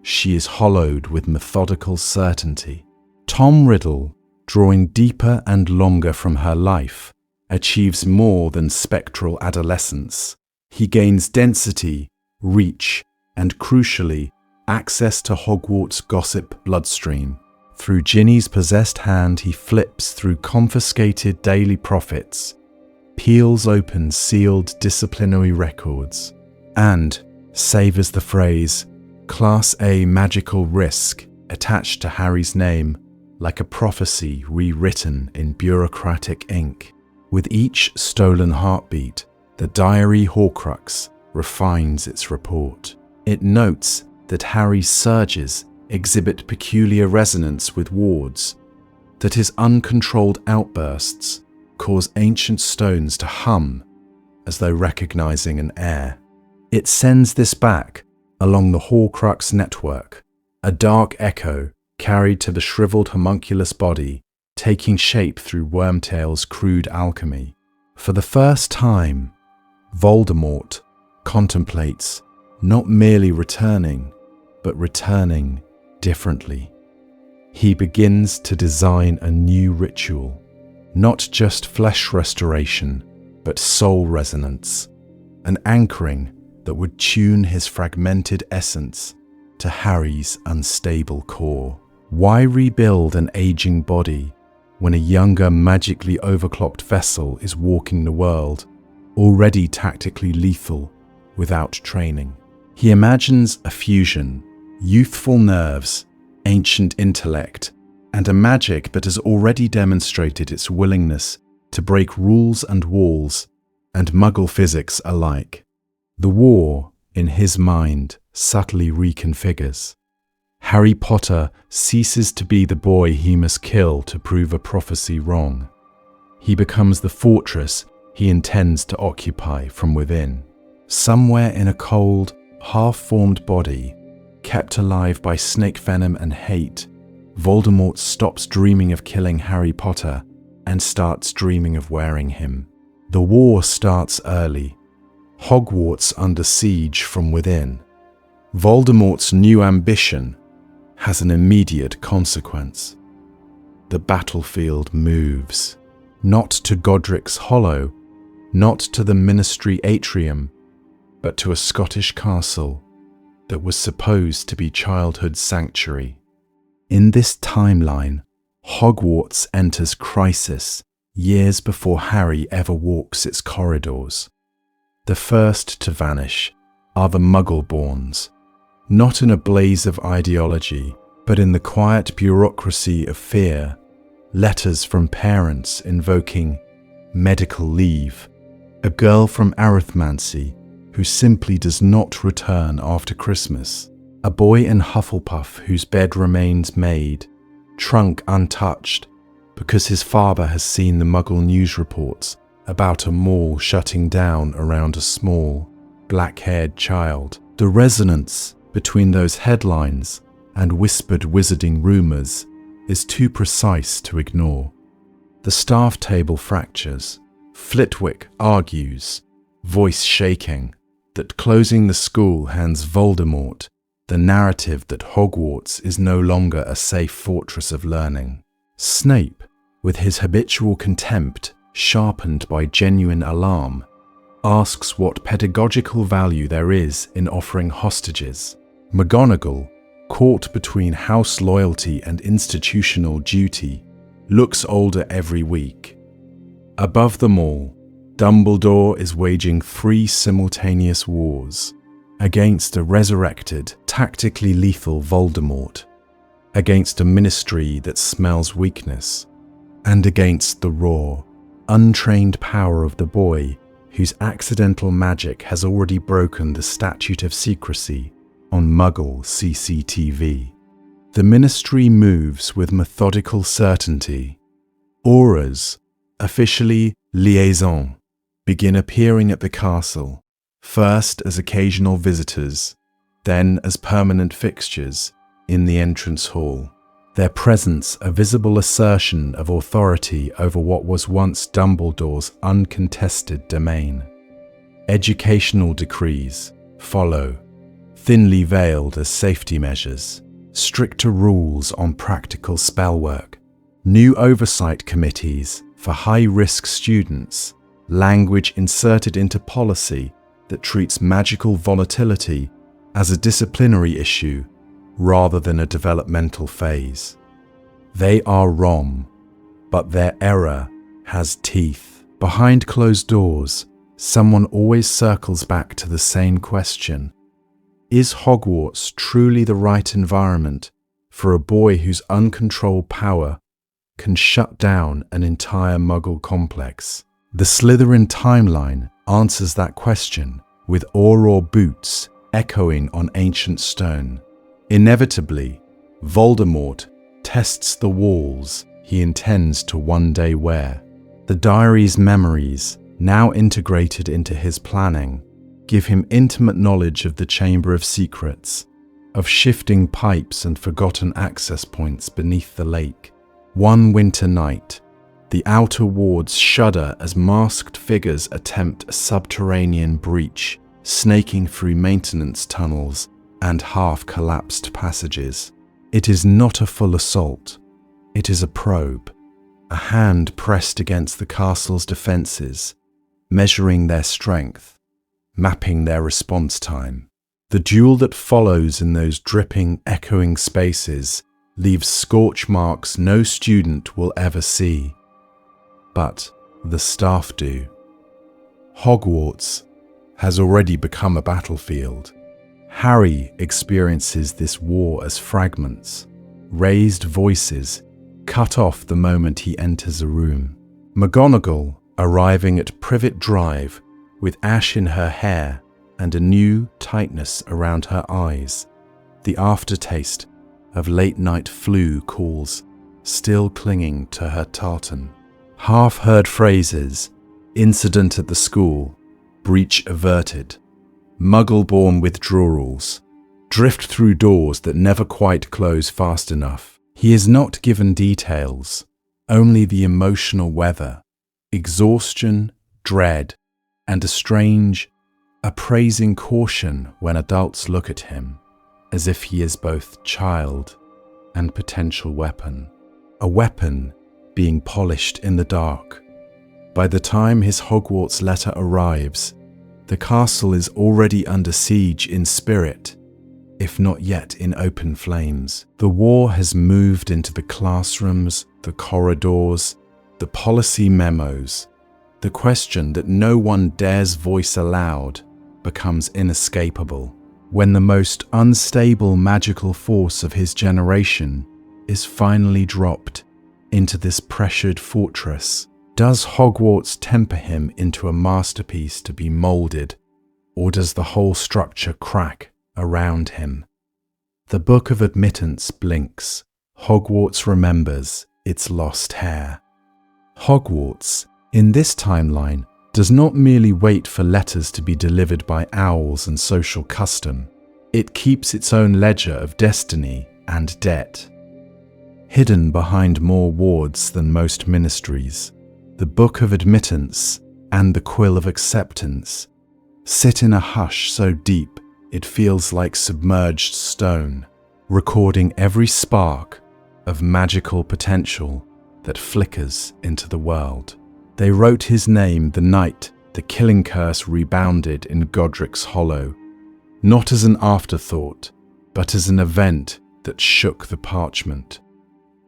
She is hollowed with methodical certainty. Tom Riddle, drawing deeper and longer from her life, achieves more than spectral adolescence. He gains density, reach, and crucially, access to Hogwarts gossip bloodstream. Through Ginny's possessed hand, he flips through confiscated daily profits, peels open sealed disciplinary records, and savours the phrase Class A magical risk attached to Harry's name like a prophecy rewritten in bureaucratic ink. With each stolen heartbeat, the diary Horcrux refines its report. It notes that Harry's surges exhibit peculiar resonance with wards, that his uncontrolled outbursts cause ancient stones to hum as though recognizing an air. It sends this back along the Horcrux network, a dark echo carried to the shriveled homunculus body, taking shape through Wormtail's crude alchemy. For the first time, Voldemort contemplates not merely returning, but returning differently. He begins to design a new ritual, not just flesh restoration, but soul resonance, an anchoring that would tune his fragmented essence to Harry's unstable core. Why rebuild an aging body when a younger, magically overclocked vessel is walking the world, already tactically lethal without training? He imagines a fusion, youthful nerves, ancient intellect, and a magic that has already demonstrated its willingness to break rules and walls and Muggle physics alike. The war, in his mind, subtly reconfigures. Harry Potter ceases to be the boy he must kill to prove a prophecy wrong. He becomes the fortress he intends to occupy from within. Somewhere in a cold, half-formed body, kept alive by snake venom and hate, Voldemort stops dreaming of killing Harry Potter and starts dreaming of wearing him. The war starts early. Hogwarts under siege from within. Voldemort's new ambition has an immediate consequence. The battlefield moves, not to Godric's Hollow, not to the Ministry atrium, but to a Scottish castle that was supposed to be childhood's sanctuary. In this timeline, Hogwarts enters crisis years before Harry ever walks its corridors. The first to vanish are the Muggle-borns, not in a blaze of ideology, but in the quiet bureaucracy of fear, letters from parents invoking medical leave, a girl from arithmancy who simply does not return after Christmas, a boy in Hufflepuff whose bed remains made, trunk untouched, because his father has seen the Muggle news reports about a mall shutting down around a small, black-haired child. The resonance between those headlines and whispered wizarding rumours is too precise to ignore. The staff table fractures. Flitwick argues, voice shaking, that closing the school hands Voldemort the narrative that Hogwarts is no longer a safe fortress of learning. Snape, with his habitual contempt sharpened by genuine alarm, asks what pedagogical value there is in offering hostages. McGonagall, caught between house loyalty and institutional duty, looks older every week. Above them all, Dumbledore is waging 3 simultaneous wars against a resurrected, tactically lethal Voldemort, against a ministry that smells weakness, and against the raw, untrained power of the boy whose accidental magic has already broken the statute of secrecy on Muggle CCTV. The ministry moves with methodical certainty. Auras, officially liaison, begin appearing at the castle, first as occasional visitors, then as permanent fixtures in the entrance hall. Their presence a visible assertion of authority over what was once Dumbledore's uncontested domain. Educational decrees follow, thinly veiled as safety measures, stricter rules on practical spellwork, new oversight committees for high-risk students, language inserted into policy that treats magical volatility as a disciplinary issue rather than a developmental phase. They are wrong, but their error has teeth. Behind closed doors, someone always circles back to the same question. Is Hogwarts truly the right environment for a boy whose uncontrolled power can shut down an entire Muggle complex? The Slytherin timeline answers that question with Auror boots echoing on ancient stone. Inevitably, Voldemort tests the walls he intends to one day wear. The diary's memories, now integrated into his planning, give him intimate knowledge of the Chamber of Secrets, of shifting pipes and forgotten access points beneath the lake. One winter night, the outer wards shudder as masked figures attempt a subterranean breach, snaking through maintenance tunnels and half-collapsed passages. It is not a full assault. It is a probe, a hand pressed against the castle's defences, measuring their strength, mapping their response time. The duel that follows in those dripping, echoing spaces leaves scorch marks no student will ever see. But the staff do. Hogwarts has already become a battlefield. Harry experiences this war as fragments, raised voices, cut off the moment he enters a room. McGonagall, arriving at Privet Drive with ash in her hair and a new tightness around her eyes, the aftertaste of late-night flu calls still clinging to her tartan. Half-heard phrases, incident at the school, breach averted, Muggle-born withdrawals, drift through doors that never quite close fast enough. He is not given details, only the emotional weather, exhaustion, dread, and a strange, appraising caution when adults look at him, as if he is both child and potential weapon. A weapon being polished in the dark. By the time his Hogwarts letter arrives, the castle is already under siege in spirit, if not yet in open flames. The war has moved into the classrooms, the corridors, the policy memos. The question that no one dares voice aloud becomes inescapable. When the most unstable magical force of his generation is finally dropped into this pressured fortress, does Hogwarts temper him into a masterpiece to be moulded, or does the whole structure crack around him? The Book of Admittance blinks. Hogwarts remembers its lost hair. Hogwarts, in this timeline, does not merely wait for letters to be delivered by owls and social custom. It keeps its own ledger of destiny and debt. Hidden behind more wards than most ministries, the Book of Admittance and the Quill of Acceptance sit in a hush so deep it feels like submerged stone, recording every spark of magical potential that flickers into the world. They wrote his name the night the killing curse rebounded in Godric's Hollow, not as an afterthought, but as an event that shook the parchment.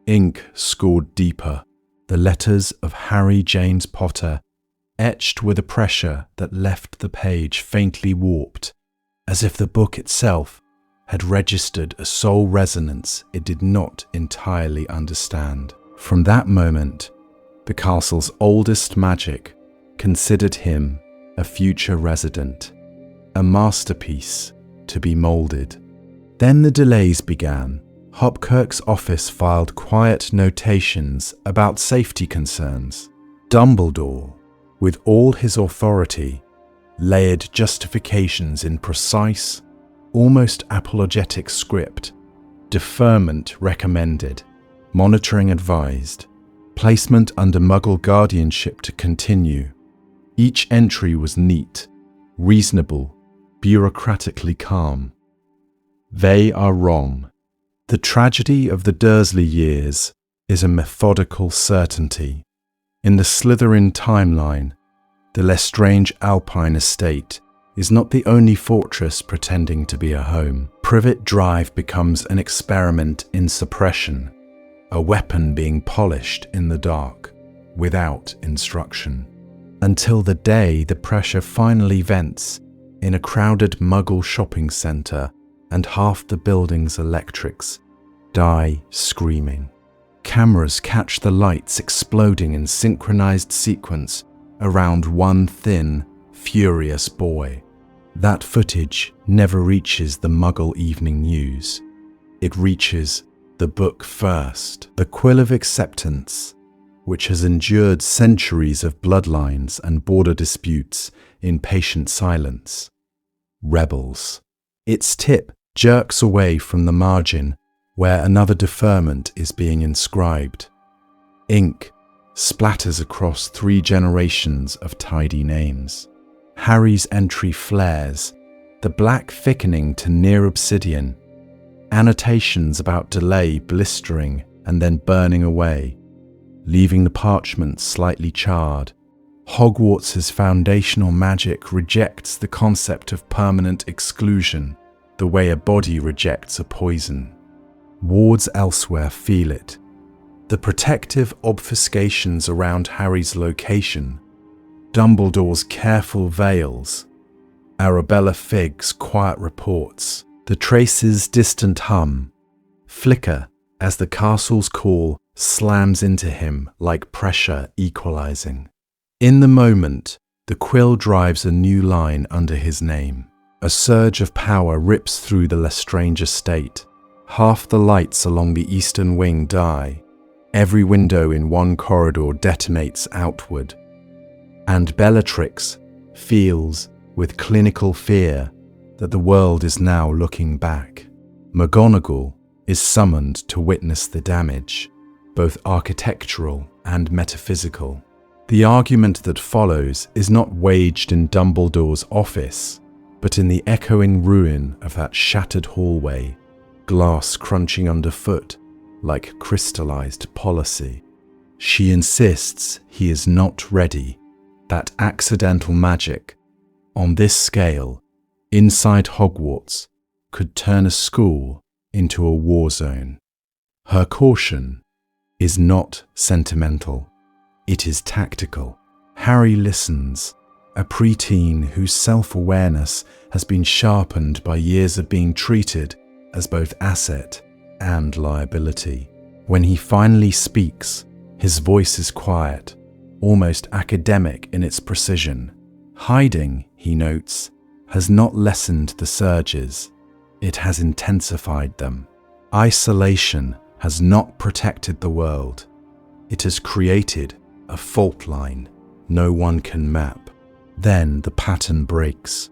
Ink scored deeper, the letters of Harry James Potter etched with a pressure that left the page faintly warped, as if the book itself had registered a soul resonance it did not entirely understand. From that moment, the castle's oldest magic considered him a future resident, a masterpiece to be moulded. Then the delays began. Hopkirk's office filed quiet notations about safety concerns. Dumbledore, with all his authority, layered justifications in precise, almost apologetic script. Deferment recommended, monitoring advised, placement under Muggle guardianship to continue. Each entry was neat, reasonable, bureaucratically calm. They are wrong. The tragedy of the Dursley years is a methodical certainty. In the Slytherin timeline, the Lestrange Alpine estate is not the only fortress pretending to be a home. Privet Drive becomes an experiment in suppression, a weapon being polished in the dark, without instruction. Until the day the pressure finally vents in a crowded Muggle shopping centre and half the building's electrics die screaming. Cameras catch the lights exploding in synchronized sequence around one thin, furious boy. That footage never reaches the Muggle evening news. It reaches the book first, the quill of acceptance, which has endured centuries of bloodlines and border disputes in patient silence. Rebels. Its tip jerks away from the margin where another deferment is being inscribed. Ink splatters across 3 generations of tidy names. Harry's entry flares, the black thickening to near obsidian, annotations about delay blistering and then burning away, leaving the parchment slightly charred. Hogwarts' foundational magic rejects the concept of permanent exclusion, the way a body rejects a poison. Wards elsewhere feel it. The protective obfuscations around Harry's location, Dumbledore's careful veils, Arabella Figg's quiet reports, the trace's distant hum, flicker as the castle's call slams into him like pressure equalizing. In the moment, the quill drives a new line under his name. A surge of power rips through the Lestrange estate. Half the lights along the eastern wing die. Every window in one corridor detonates outward. And Bellatrix feels, with clinical fear, that the world is now looking back. McGonagall is summoned to witness the damage, both architectural and metaphysical. The argument that follows is not waged in Dumbledore's office, but in the echoing ruin of that shattered hallway, glass crunching underfoot like crystallized policy. She insists he is not ready, that accidental magic, on this scale, inside Hogwarts, could turn a school into a war zone. Her caution is not sentimental, it is tactical. Harry listens, a preteen whose self-awareness has been sharpened by years of being treated as both asset and liability. When he finally speaks, his voice is quiet, almost academic in its precision. Hiding, he notes, has not lessened the surges, it has intensified them. Isolation has not protected the world, it has created a fault line no one can map. Then the pattern breaks.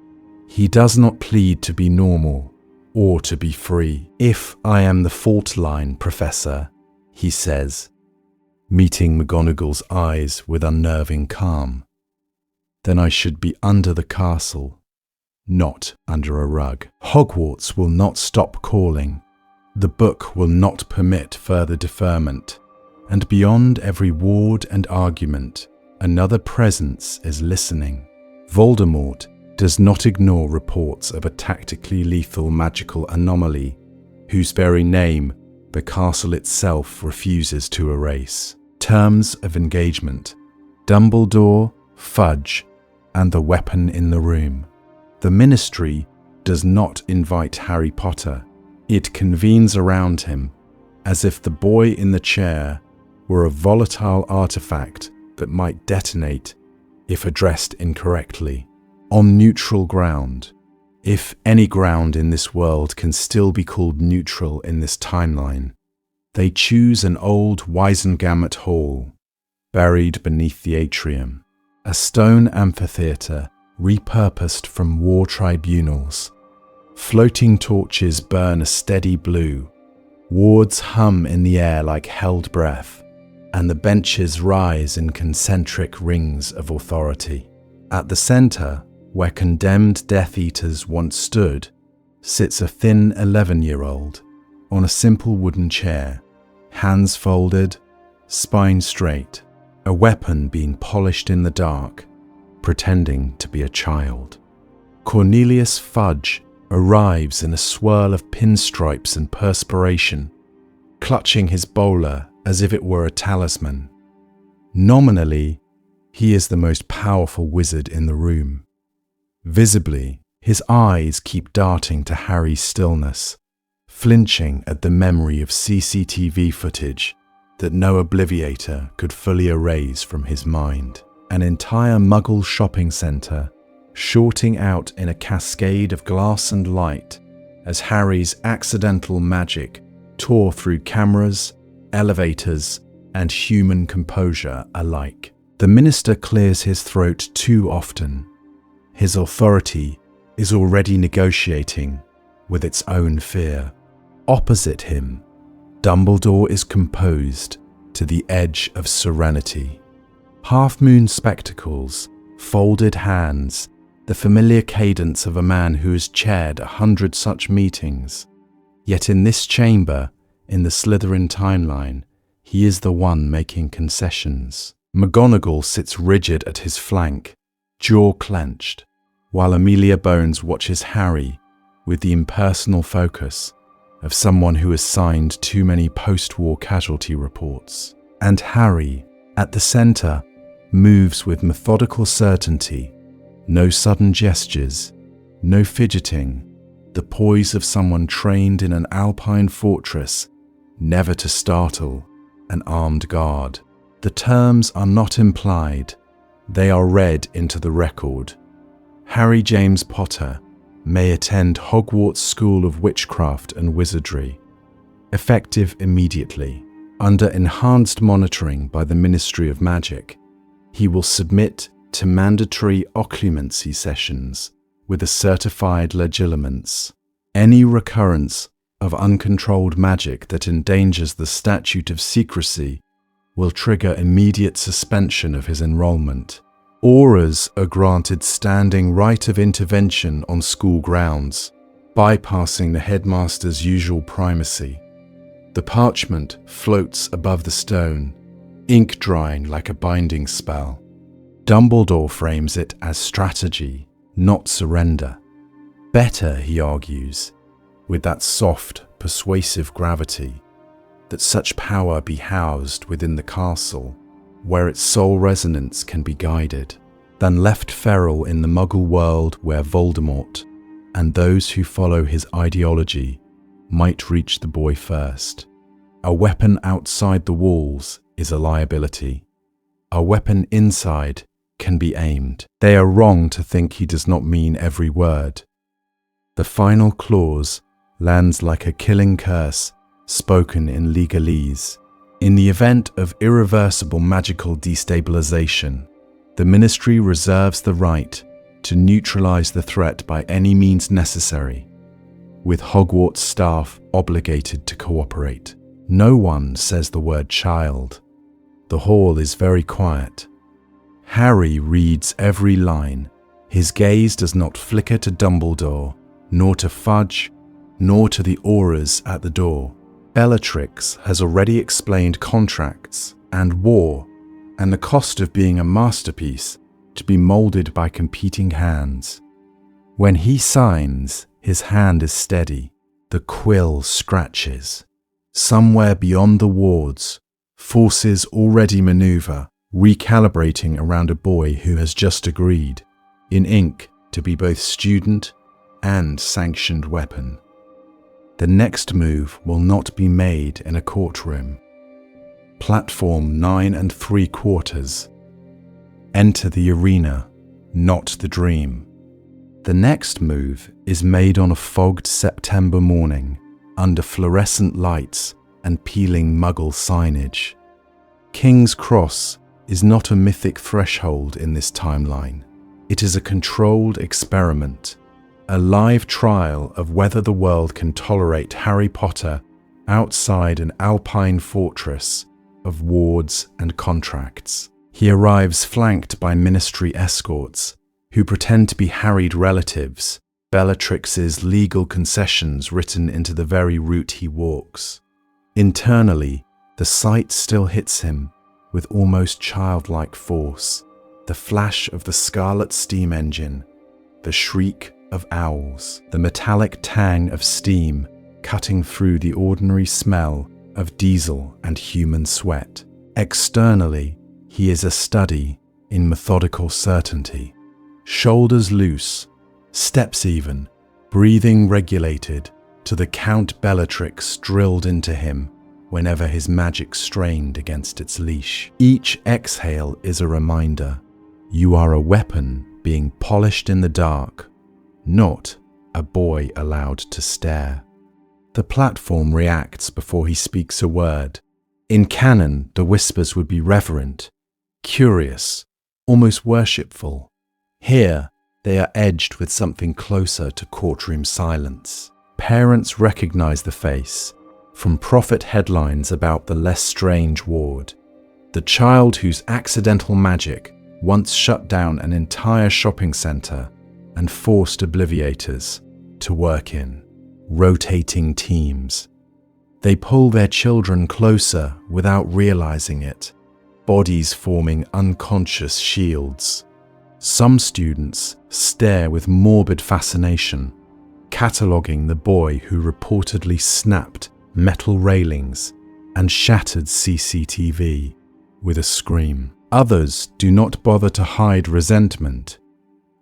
He does not plead to be normal or to be free. If I am the fault line, Professor, he says, meeting McGonagall's eyes with unnerving calm, then I should be under the castle, not under a rug. Hogwarts will not stop calling. The book will not permit further deferment. And beyond every ward and argument, another presence is listening. Voldemort does not ignore reports of a tactically lethal magical anomaly, whose very name the castle itself refuses to erase. Terms of engagement: Dumbledore, Fudge, and the weapon in the room. The Ministry does not invite Harry Potter. It convenes around him, as if the boy in the chair were a volatile artifact that might detonate if addressed incorrectly. On neutral ground, if any ground in this world can still be called neutral in this timeline, they choose an old Wisengamot Hall, buried beneath the atrium, a stone amphitheatre repurposed from war tribunals. Floating torches burn a steady blue, wards hum in the air like held breath, and the benches rise in concentric rings of authority. At the centre, where condemned Death Eaters once stood, sits a thin 11-year-old on a simple wooden chair, hands folded, spine straight, a weapon being polished in the dark, pretending to be a child. Cornelius Fudge arrives in a swirl of pinstripes and perspiration, clutching his bowler as if it were a talisman. Nominally, he is the most powerful wizard in the room. Visibly, his eyes keep darting to Harry's stillness, flinching at the memory of CCTV footage that no obliviator could fully erase from his mind. An entire Muggle shopping centre shorting out in a cascade of glass and light as Harry's accidental magic tore through cameras, elevators, and human composure alike. The minister clears his throat too often. His authority is already negotiating with its own fear. Opposite him, Dumbledore is composed to the edge of serenity. Half-moon spectacles, folded hands, the familiar cadence of a man who has chaired 100 such meetings. Yet in this chamber, in the Slytherin timeline, he is the one making concessions. McGonagall sits rigid at his flank, jaw clenched, while Amelia Bones watches Harry with the impersonal focus of someone who has signed too many post-war casualty reports. And Harry, at the centre, moves with methodical certainty, no sudden gestures, no fidgeting, the poise of someone trained in an alpine fortress, never to startle an armed guard. The terms are not implied, they are read into the record. Harry James Potter may attend Hogwarts School of Witchcraft and Wizardry, effective immediately. Under enhanced monitoring by the Ministry of Magic, he will submit to mandatory occlumency sessions with a certified legilimens. Any recurrence of uncontrolled magic that endangers the statute of secrecy will trigger immediate suspension of his enrollment. Auras are granted standing right of intervention on school grounds, bypassing the headmaster's usual primacy. The parchment floats above the stone, ink drying like a binding spell. Dumbledore frames it as strategy, not surrender. Better, he argues, with that soft, persuasive gravity, that such power be housed within the castle, where its sole resonance can be guided, than left feral in the Muggle world where Voldemort and those who follow his ideology might reach the boy first. A weapon outside the walls is a liability. A weapon inside can be aimed. They are wrong to think he does not mean every word. The final clause lands like a killing curse spoken in legalese. In the event of irreversible magical destabilization, the Ministry reserves the right to neutralize the threat by any means necessary, with Hogwarts staff obligated to cooperate. No one says the word child. The hall is very quiet. Harry reads every line. His gaze does not flicker to Dumbledore, nor to Fudge, nor to the auras at the door. Bellatrix has already explained contracts and war and the cost of being a masterpiece to be moulded by competing hands. When he signs, his hand is steady. The quill scratches. Somewhere beyond the wards, forces already maneuver, recalibrating around a boy who has just agreed, in ink, to be both student and sanctioned weapon. The next move will not be made in a courtroom. Platform 9 3/4. Enter the arena, not the dream. The next move is made on a fogged September morning, under fluorescent lights and peeling Muggle signage. King's Cross is not a mythic threshold in this timeline. It is a controlled experiment, a live trial of whether the world can tolerate Harry Potter outside an alpine fortress of wards and contracts. He arrives flanked by Ministry escorts who pretend to be harried relatives, Bellatrix's legal concessions written into the very route he walks. Internally, the sight still hits him with almost childlike force. The flash of the scarlet steam engine, the shriek of owls, the metallic tang of steam cutting through the ordinary smell of diesel and human sweat. Externally, he is a study in methodical certainty. Shoulders loose, steps even, breathing regulated to the Count Bellatrix drilled into him whenever his magic strained against its leash. Each exhale is a reminder. You are a weapon being polished in the dark, not a boy allowed to stare. The platform reacts before he speaks a word. In canon, the whispers would be reverent, curious, almost worshipful. Here, they are edged with something closer to courtroom silence. Parents recognize the face from profit headlines about the Lestrange ward, the child whose accidental magic once shut down an entire shopping centre and forced obliviators to work in rotating teams. They pull their children closer without realizing it, bodies forming unconscious shields. Some students stare with morbid fascination, cataloguing the boy who reportedly snapped metal railings and shattered CCTV with a scream. Others do not bother to hide resentment,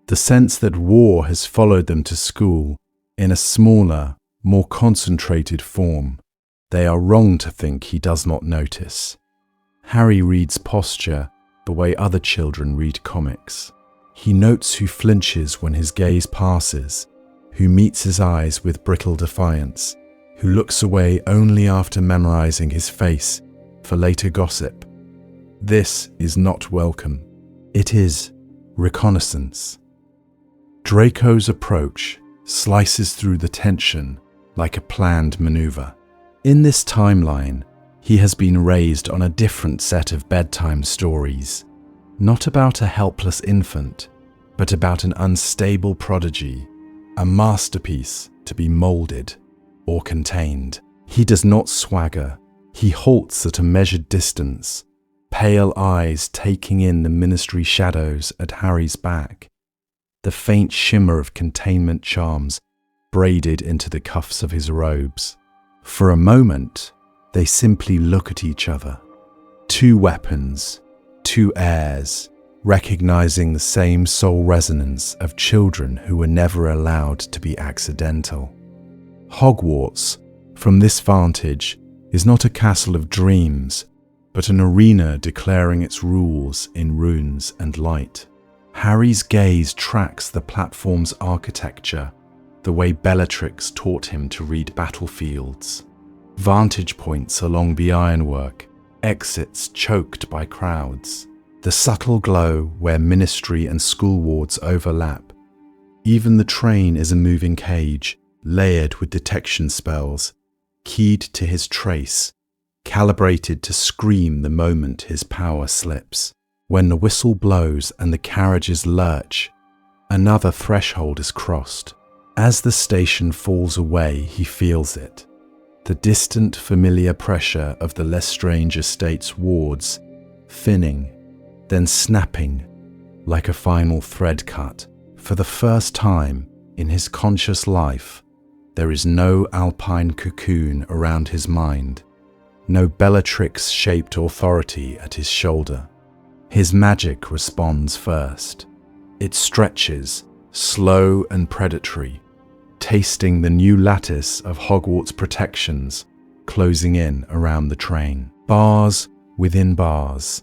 the sense that war has followed them to school in a smaller, more concentrated form. They are wrong to think he does not notice. Harry reads posture the way other children read comics. He notes who flinches when his gaze passes, who meets his eyes with brittle defiance, who looks away only after memorizing his face for later gossip. This is not welcome. It is reconnaissance. Draco's approach slices through the tension like a planned maneuver. In this timeline, he has been raised on a different set of bedtime stories, not about a helpless infant, but about an unstable prodigy, a masterpiece to be molded or contained. He does not swagger. He halts at a measured distance, pale eyes taking in the ministry shadows at Harry's back, the faint shimmer of containment charms braided into the cuffs of his robes. For a moment, they simply look at each other. Two weapons, two heirs, recognizing the same soul resonance of children who were never allowed to be accidental. Hogwarts, from this vantage, is not a castle of dreams, but an arena declaring its rules in runes and light. Harry's gaze tracks the platform's architecture, the way Bellatrix taught him to read battlefields. Vantage points along the ironwork, exits choked by crowds, the subtle glow where ministry and school wards overlap. Even the train is a moving cage, layered with detection spells, keyed to his trace, calibrated to scream the moment his power slips. When the whistle blows and the carriages lurch, another threshold is crossed. As the station falls away, he feels it. The distant, familiar pressure of the Lestrange estate's wards, thinning, then snapping, like a final thread cut. For the first time in his conscious life, there is no alpine cocoon around his mind, no Bellatrix-shaped authority at his shoulder. His magic responds first. It stretches, slow and predatory, tasting the new lattice of Hogwarts protections closing in around the train. Bars within bars.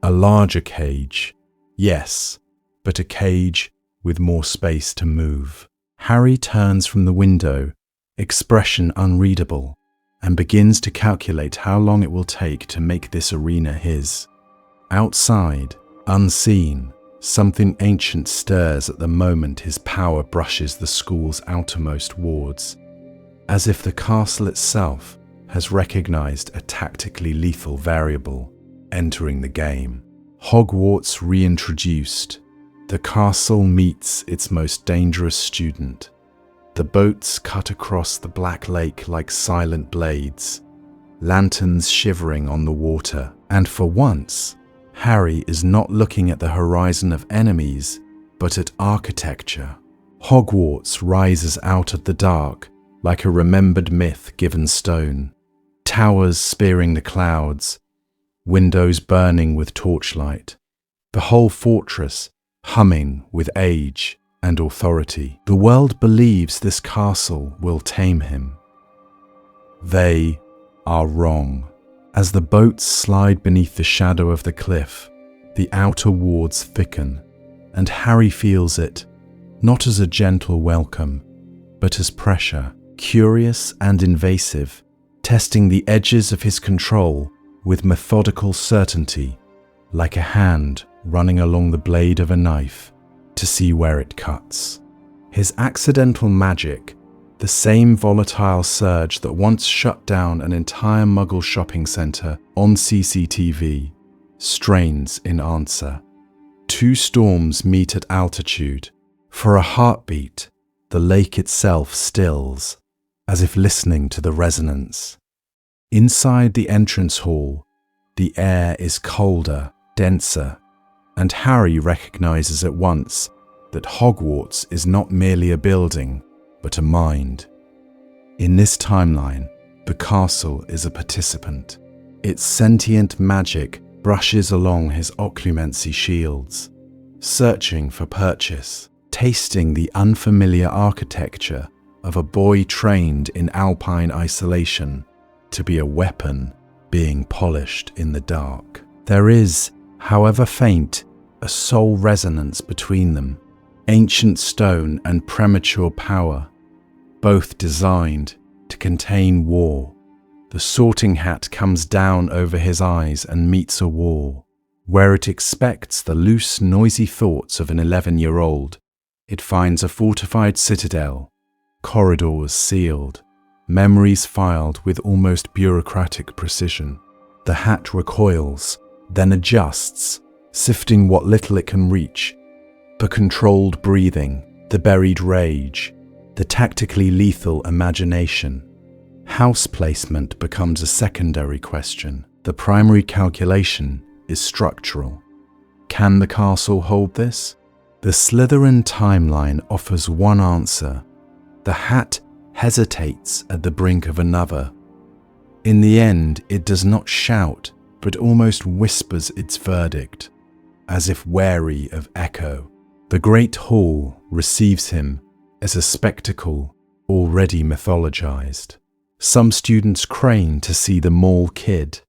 A larger cage, yes, but a cage with more space to move. Harry turns from the window, expression unreadable, and begins to calculate how long it will take to make this arena his. Outside, unseen, something ancient stirs at the moment his power brushes the school's outermost wards, as if the castle itself has recognized a tactically lethal variable entering the game. Hogwarts reintroduced. The castle meets its most dangerous student. The boats cut across the black lake like silent blades, lanterns shivering on the water, and for once, Harry is not looking at the horizon of enemies, but at architecture. Hogwarts rises out of the dark like a remembered myth given stone, towers spearing the clouds, windows burning with torchlight, the whole fortress humming with age and authority. The world believes this castle will tame him. They are wrong. As the boats slide beneath the shadow of the cliff, the outer wards thicken, and Harry feels it, not as a gentle welcome, but as pressure, curious and invasive, testing the edges of his control with methodical certainty, like a hand running along the blade of a knife to see where it cuts. His accidental magic, the same volatile surge that once shut down an entire Muggle shopping centre on CCTV, strains in answer. Two storms meet at altitude. For a heartbeat, the lake itself stills, as if listening to the resonance. Inside the entrance hall, the air is colder, denser, and Harry recognizes at once that Hogwarts is not merely a building, but a mind. In this timeline, the castle is a participant. Its sentient magic brushes along his occlumency shields, searching for purchase, tasting the unfamiliar architecture of a boy trained in alpine isolation to be a weapon being polished in the dark. There is, however faint, a soul resonance between them, ancient stone and premature power, both designed to contain war. The sorting hat comes down over his eyes and meets a wall. Where it expects the loose, noisy thoughts of an 11-year-old, it finds a fortified citadel, corridors sealed, memories filed with almost bureaucratic precision. The hat recoils, then adjusts, sifting what little it can reach. The controlled breathing, the buried rage, the tactically lethal imagination. House placement becomes a secondary question. The primary calculation is structural. Can the castle hold this? The Slytherin timeline offers one answer. The hat hesitates at the brink of another. In the end, it does not shout, but almost whispers its verdict, as if wary of echo. The Great Hall receives him as a spectacle already mythologized. Some students crane to see the mall kid,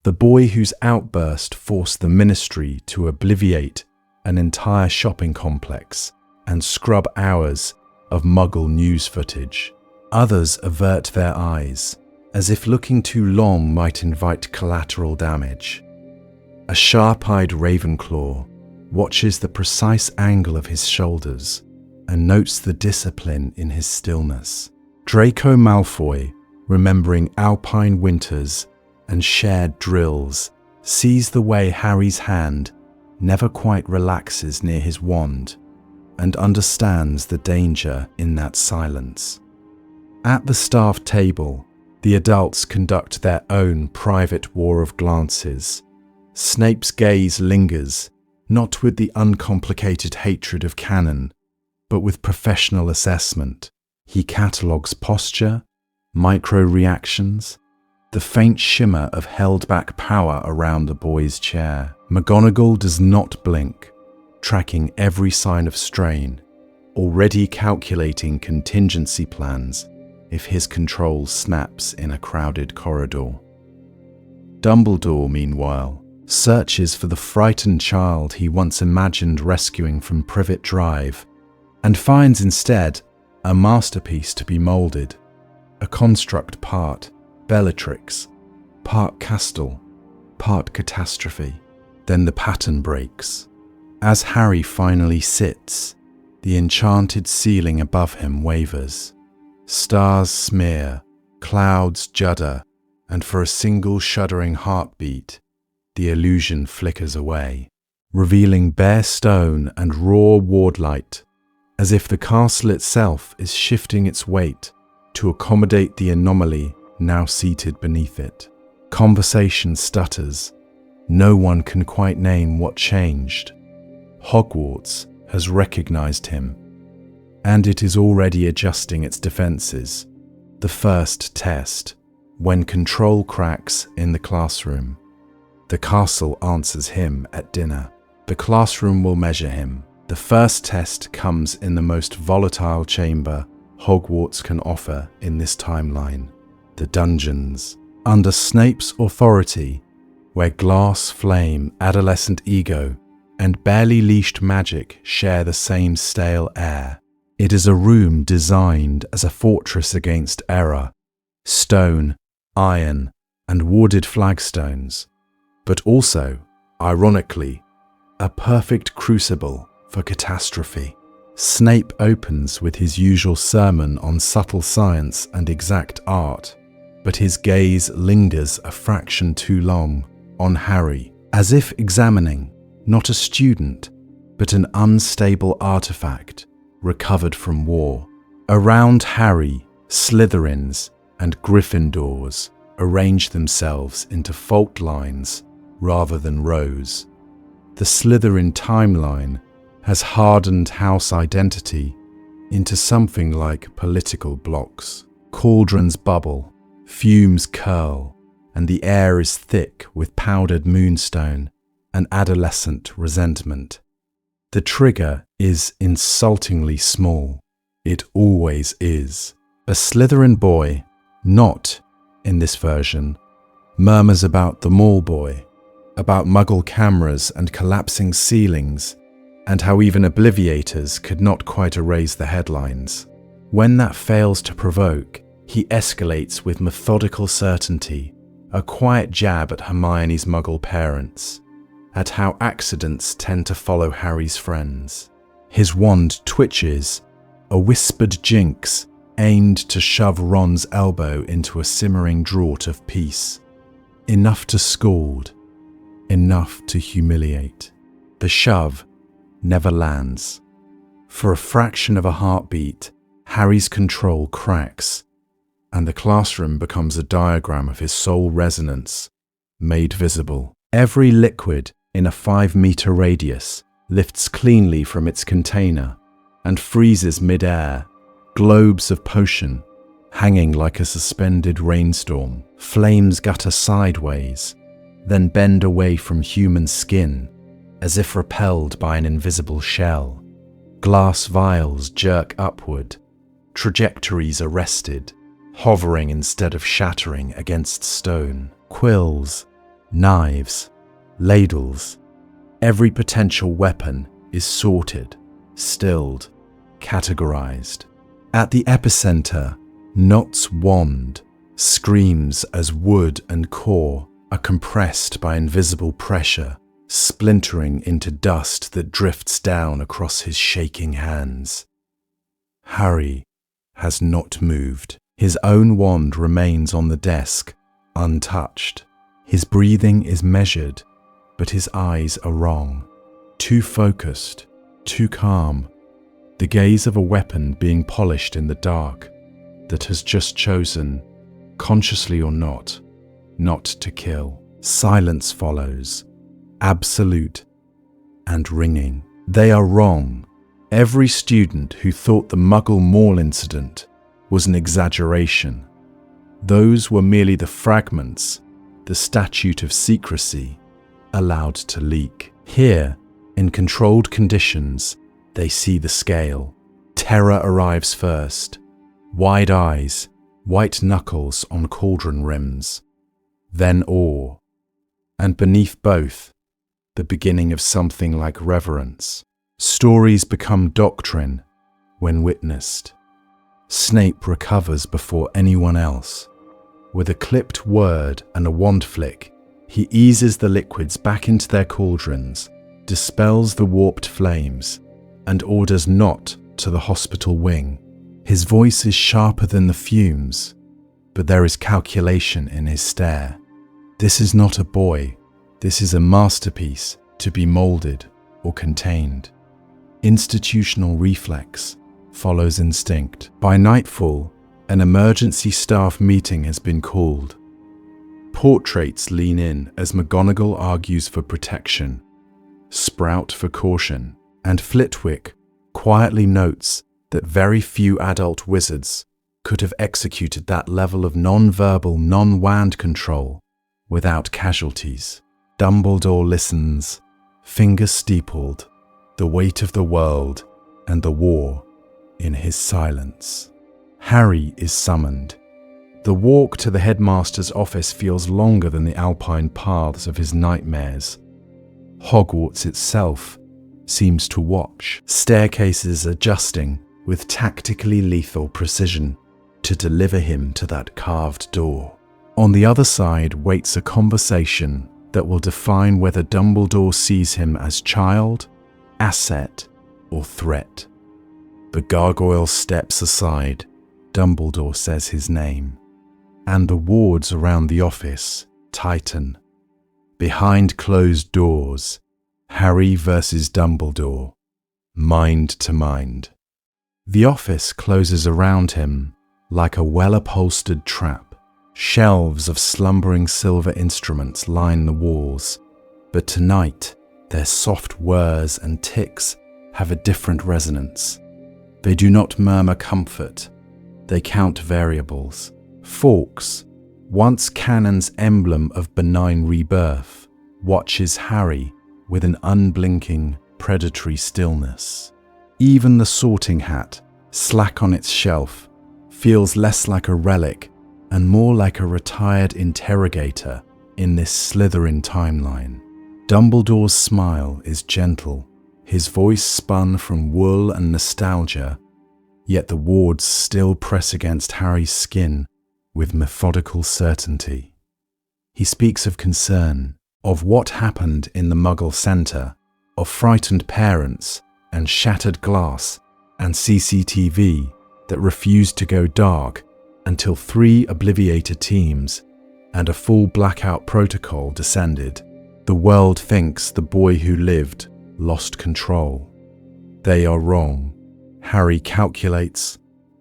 the boy whose outburst forced the Ministry to obliviate an entire shopping complex and scrub hours of Muggle news footage. Others avert their eyes, as if looking too long might invite collateral damage. A sharp-eyed Ravenclaw watches the precise angle of his shoulders and notes the discipline in his stillness. Draco Malfoy, remembering alpine winters and shared drills, sees the way Harry's hand never quite relaxes near his wand and understands the danger in that silence. At the staff table, the adults conduct their own private war of glances. Snape's gaze lingers, not with the uncomplicated hatred of canon, but with professional assessment. He catalogues posture, micro-reactions, the faint shimmer of held-back power around the boy's chair. McGonagall does not blink, tracking every sign of strain, already calculating contingency plans if his control snaps in a crowded corridor. Dumbledore, meanwhile, searches for the frightened child he once imagined rescuing from Privet Drive, and finds instead a masterpiece to be moulded, a construct part Bellatrix, part Castle, part catastrophe. Then the pattern breaks. As Harry finally sits, the enchanted ceiling above him wavers. Stars smear, clouds judder, and for a single shuddering heartbeat, the illusion flickers away, revealing bare stone and raw wardlight, as if the castle itself is shifting its weight to accommodate the anomaly now seated beneath it. Conversation stutters. No one can quite name what changed. Hogwarts has recognized him, and it is already adjusting its defenses. The first test, when control cracks in the classroom. The castle answers him at dinner. The classroom will measure him. The first test comes in the most volatile chamber Hogwarts can offer in this timeline, the dungeons. Under Snape's authority, where glass flame adolescent ego and barely leashed magic share the same stale air. It is a room designed as a fortress against error, stone, iron, and warded flagstones, but also, ironically, a perfect crucible for catastrophe. Snape opens with his usual sermon on subtle science and exact art, but his gaze lingers a fraction too long on Harry, as if examining not a student, but an unstable artifact recovered from war. Around Harry, Slytherins and Gryffindors arrange themselves into fault lines rather than rows. The Slytherin timeline has hardened house identity into something like political blocks. Cauldrons bubble, fumes curl, and the air is thick with powdered moonstone and adolescent resentment. The trigger is insultingly small. It always is. A Slytherin boy, not in this version, murmurs about the mall boy, about Muggle cameras and collapsing ceilings, and how even obliviators could not quite erase the headlines. When that fails to provoke, he escalates with methodical certainty, a quiet jab at Hermione's Muggle parents, at how accidents tend to follow Harry's friends. His wand twitches, a whispered jinx aimed to shove Ron's elbow into a simmering draught of peace. Enough to scald, enough to humiliate. The shove never lands. For a fraction of a heartbeat, Harry's control cracks, and the classroom becomes a diagram of his soul resonance, made visible. Every liquid in a 5-meter radius lifts cleanly from its container and freezes mid-air, globes of potion hanging like a suspended rainstorm. Flames gutter sideways, then bend away from human skin, as if repelled by an invisible shell. Glass vials jerk upward, trajectories arrested, hovering instead of shattering against stone. Quills, knives, ladles. Every potential weapon is sorted, stilled, categorized. At the epicenter, Not's wand screams as wood and core are compressed by invisible pressure, splintering into dust that drifts down across his shaking hands. Harry has not moved. His own wand remains on the desk, untouched. His breathing is measured, but his eyes are wrong. Too focused, too calm. The gaze of a weapon being polished in the dark that has just chosen, consciously or not to kill. Silence follows, absolute and ringing. They are wrong. Every student who thought the Muggle Mall incident was an exaggeration. Those were merely the fragments the statute of secrecy allowed to leak. Here, in controlled conditions, they see the scale. Terror arrives first. Wide eyes, white knuckles on cauldron rims. Then awe. And beneath both, the beginning of something like reverence. Stories become doctrine when witnessed. Snape recovers before anyone else. With a clipped word and a wand flick, he eases the liquids back into their cauldrons, dispels the warped flames, and orders Not to the hospital wing. His voice is sharper than the fumes, but there is calculation in his stare. This is not a boy. This is a masterpiece to be molded or contained. Institutional reflex follows instinct. By nightfall, an emergency staff meeting has been called. Portraits lean in as McGonagall argues for protection, Sprout for caution, and Flitwick quietly notes that very few adult wizards could have executed that level of non-verbal, non-wand control without casualties. Dumbledore listens, fingers steepled, the weight of the world and the war in his silence. Harry is summoned. The walk to the headmaster's office feels longer than the alpine paths of his nightmares. Hogwarts itself seems to watch, staircases adjusting with tactically lethal precision to deliver him to that carved door. On the other side waits a conversation that will define whether Dumbledore sees him as child, asset, or threat. The gargoyle steps aside. Dumbledore says his name, and the wards around the office tighten. Behind closed doors, Harry versus Dumbledore, mind to mind. The office closes around him like a well-upholstered trap. Shelves of slumbering silver instruments line the walls, but tonight their soft whirs and ticks have a different resonance. They do not murmur comfort, they count variables. Fawkes, once Canon's emblem of benign rebirth, watches Harry with an unblinking, predatory stillness. Even the sorting hat, slack on its shelf, feels less like a relic and more like a retired interrogator in this Slytherin timeline. Dumbledore's smile is gentle, his voice spun from wool and nostalgia, yet the wards still press against Harry's skin with methodical certainty. He speaks of concern, of what happened in the Muggle Centre, of frightened parents and shattered glass and CCTV that refused to go dark until 3 obliviated teams and a full blackout protocol descended. The world thinks the boy who lived lost control. They are wrong. Harry calculates,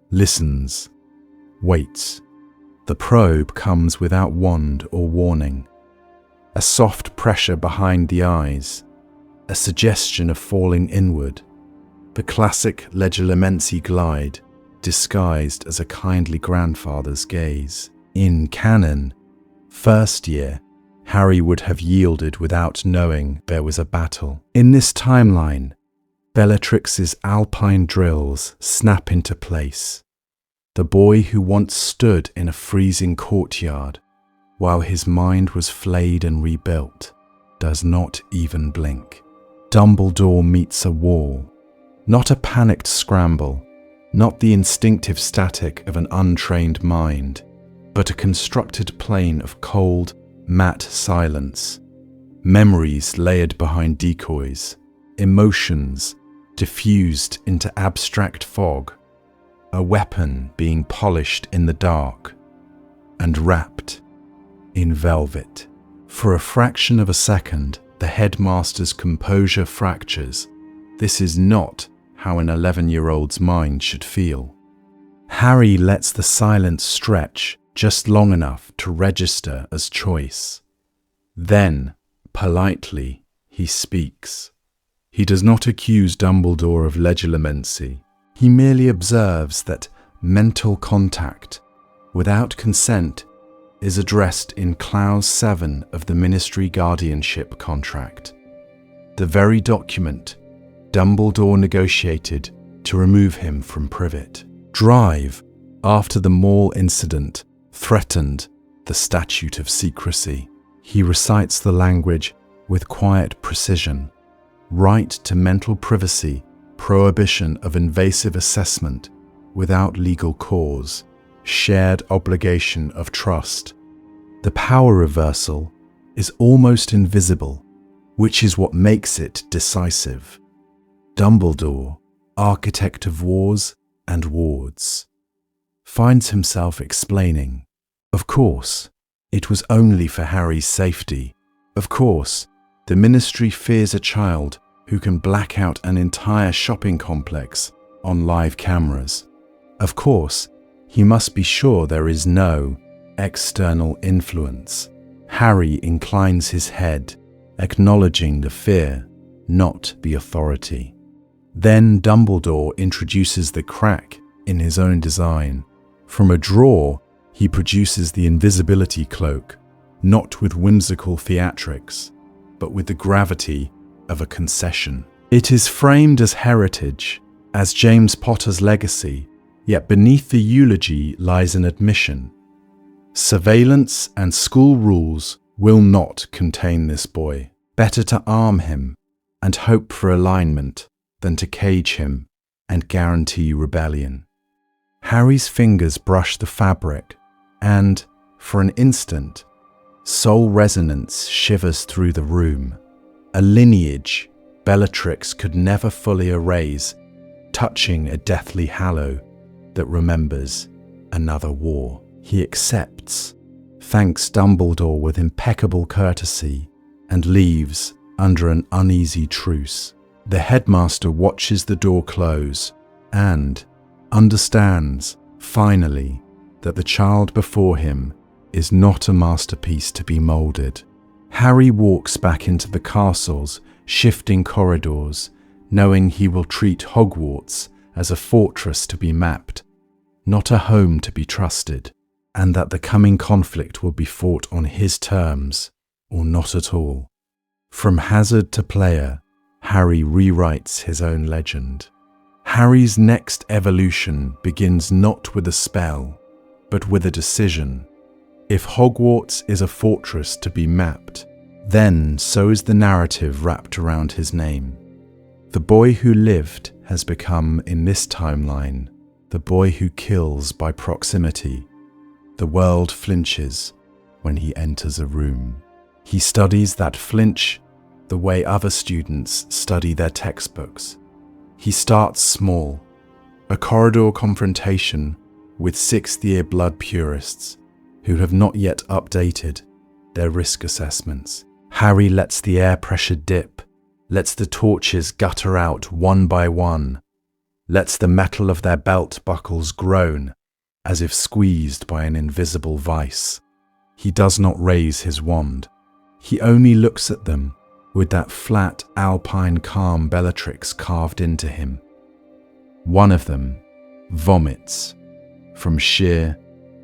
listens, waits. The probe comes without wand or warning. A soft pressure behind the eyes, a suggestion of falling inward. The classic legilimency glide, disguised as a kindly grandfather's gaze. In canon, first year, Harry would have yielded without knowing there was a battle. In this timeline, Bellatrix's alpine drills snap into place. The boy who once stood in a freezing courtyard while his mind was flayed and rebuilt does not even blink. Dumbledore meets a wall, not a panicked scramble, not the instinctive static of an untrained mind, but a constructed plane of cold, matte silence, memories layered behind decoys, emotions diffused into abstract fog, a weapon being polished in the dark and wrapped in velvet. For a fraction of a second, the headmaster's composure fractures. This is not how an 11-year-old's mind should feel. Harry lets the silence stretch just long enough to register as choice. Then, politely, he speaks. He does not accuse Dumbledore of legilimency. He merely observes that mental contact, without consent, is addressed in Clause 7 of the Ministry Guardianship contract, the very document Dumbledore negotiated to remove him from Privet. Drive, after the mall incident, threatened the statute of secrecy. He recites the language with quiet precision. Right to mental privacy, prohibition of invasive assessment without legal cause, shared obligation of trust. The power reversal is almost invisible, which is what makes it decisive. Dumbledore, architect of wars and wards, finds himself explaining, of course, it was only for Harry's safety. Of course, the Ministry fears a child who can black out an entire shopping complex on live cameras. Of course, he must be sure there is no external influence. Harry inclines his head, acknowledging the fear, not the authority. Then Dumbledore introduces the crack in his own design. From a drawer, he produces the invisibility cloak, not with whimsical theatrics, but with the gravity of a concession. It is framed as heritage, as James Potter's legacy, yet beneath the eulogy lies an admission. Surveillance and school rules will not contain this boy. Better to arm him and hope for alignment than to cage him and guarantee rebellion. Harry's fingers brush the fabric, and, for an instant, soul resonance shivers through the room. A lineage Bellatrix could never fully erase, touching a deathly hallow that remembers another war. He accepts, thanks Dumbledore with impeccable courtesy, and leaves under an uneasy truce. The headmaster watches the door close and understands, finally, that the child before him is not a masterpiece to be moulded. Harry walks back into the castle's shifting corridors, knowing he will treat Hogwarts as a fortress to be mapped, not a home to be trusted, and that the coming conflict will be fought on his terms, or not at all. From hazard to player, Harry rewrites his own legend. Harry's next evolution begins not with a spell, but with a decision. If Hogwarts is a fortress to be mapped, then so is the narrative wrapped around his name. The boy who lived has become, in this timeline, the boy who kills by proximity. The world flinches when he enters a room. He studies that flinch the way other students study their textbooks. He starts small, a corridor confrontation with sixth-year blood purists who have not yet updated their risk assessments. Harry lets the air pressure dip, lets the torches gutter out one by one, lets the metal of their belt buckles groan as if squeezed by an invisible vice. He does not raise his wand. He only looks at them with that flat, alpine calm Bellatrix carved into him. One of them vomits from sheer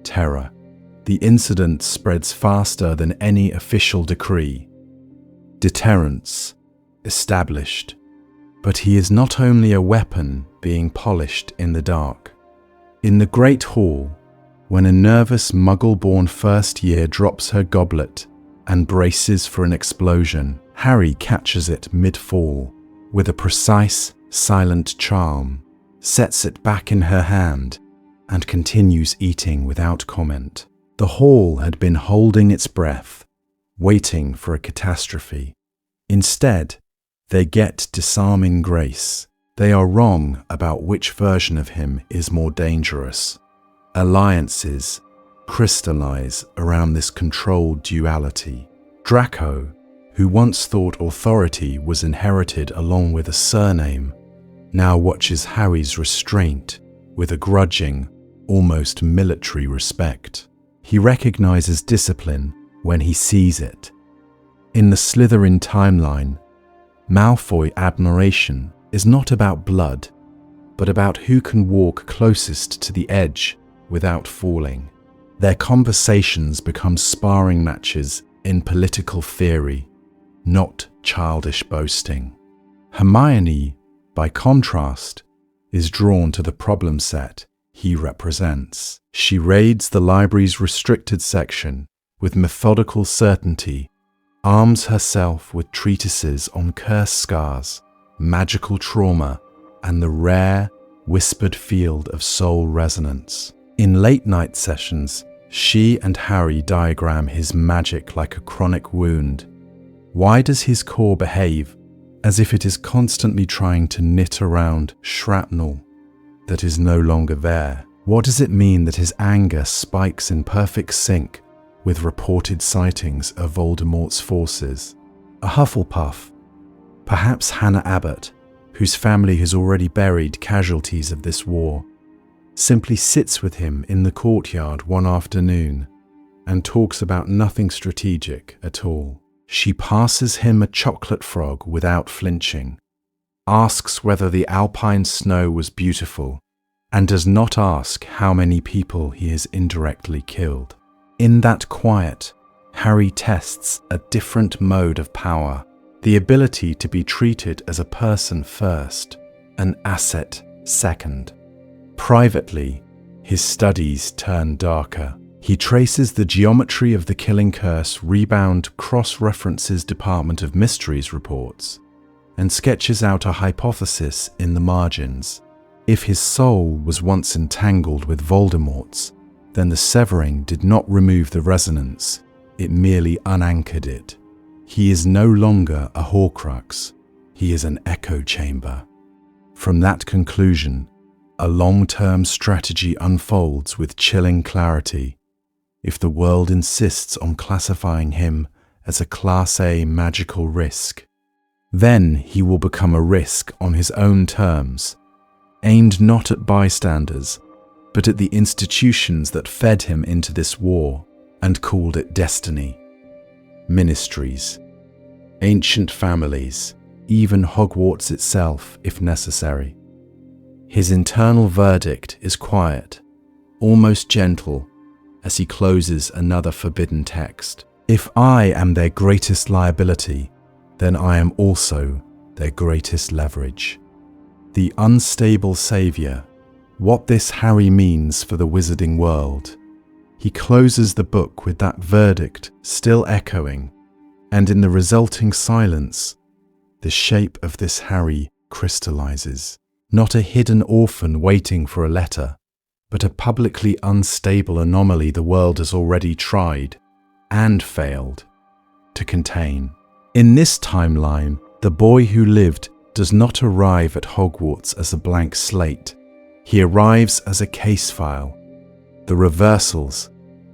terror. The incident spreads faster than any official decree. Deterrence established. But he is not only a weapon being polished in the dark. In the Great Hall, when a nervous Muggle-born first year drops her goblet and braces for an explosion, Harry catches it mid-fall with a precise, silent charm, sets it back in her hand, and continues eating without comment. The hall had been holding its breath, waiting for a catastrophe. Instead, they get disarming grace. They are wrong about which version of him is more dangerous. Alliances crystallize around this controlled duality. Draco, who once thought authority was inherited along with a surname, now watches Harry's restraint with a grudging, almost military respect. He recognizes discipline when he sees it. In the Slytherin timeline, Malfoy admiration is not about blood, but about who can walk closest to the edge without falling. Their conversations become sparring matches in political theory, not childish boasting. Hermione, by contrast, is drawn to the problem set he represents. She raids the library's restricted section with methodical certainty, arms herself with treatises on curse scars, magical trauma, and the rare, whispered field of soul resonance. In late-night sessions, she and Harry diagram his magic like a chronic wound. Why does his core behave as if it is constantly trying to knit around shrapnel that is no longer there? What does it mean that his anger spikes in perfect sync with reported sightings of Voldemort's forces? A Hufflepuff, perhaps Hannah Abbott, whose family has already buried casualties of this war, simply sits with him in the courtyard one afternoon and talks about nothing strategic at all. She passes him a chocolate frog without flinching, asks whether the alpine snow was beautiful, and does not ask how many people he has indirectly killed. In that quiet, Harry tests a different mode of power, the ability to be treated as a person first, an asset second. Privately, his studies turn darker. He traces the geometry of the killing curse rebound cross-references Department of Mysteries reports and sketches out a hypothesis in the margins. If his soul was once entangled with Voldemort's, then the severing did not remove the resonance, it merely unanchored it. He is no longer a Horcrux, he is an echo chamber. From that conclusion, a long-term strategy unfolds with chilling clarity. If the world insists on classifying him as a Class A magical risk, then he will become a risk on his own terms, aimed not at bystanders, but at the institutions that fed him into this war and called it destiny. Ministries, ancient families, even Hogwarts itself, if necessary. His internal verdict is quiet, almost gentle, as he closes another forbidden text. If I am their greatest liability, then I am also their greatest leverage. The unstable savior, what this Harry means for the wizarding world. He closes the book with that verdict still echoing, and in the resulting silence, the shape of this Harry crystallizes. Not a hidden orphan waiting for a letter, but a publicly unstable anomaly the world has already tried, and failed, to contain. In this timeline, the boy who lived does not arrive at Hogwarts as a blank slate. He arrives as a case file. The reversals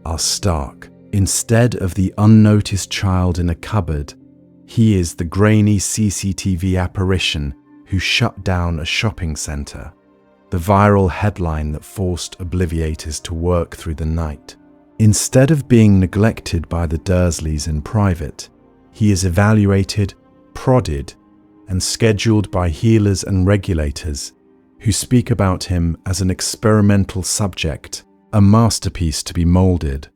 are stark. Instead of the unnoticed child in a cupboard, he is the grainy CCTV apparition who shut down a shopping centre. The viral headline that forced obliviators to work through the night. Instead of being neglected by the Dursleys in private, he is evaluated, prodded, and scheduled by healers and regulators who speak about him as an experimental subject, a masterpiece to be moulded,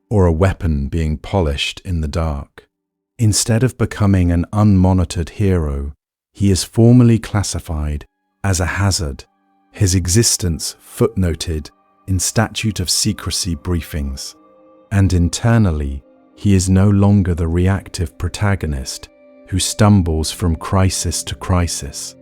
or a weapon being polished in the dark. Instead of becoming an unmonitored hero, he is formally classified as a hazard, his existence footnoted in statute of secrecy briefings. And internally, he is no longer the reactive protagonist who stumbles from crisis to crisis,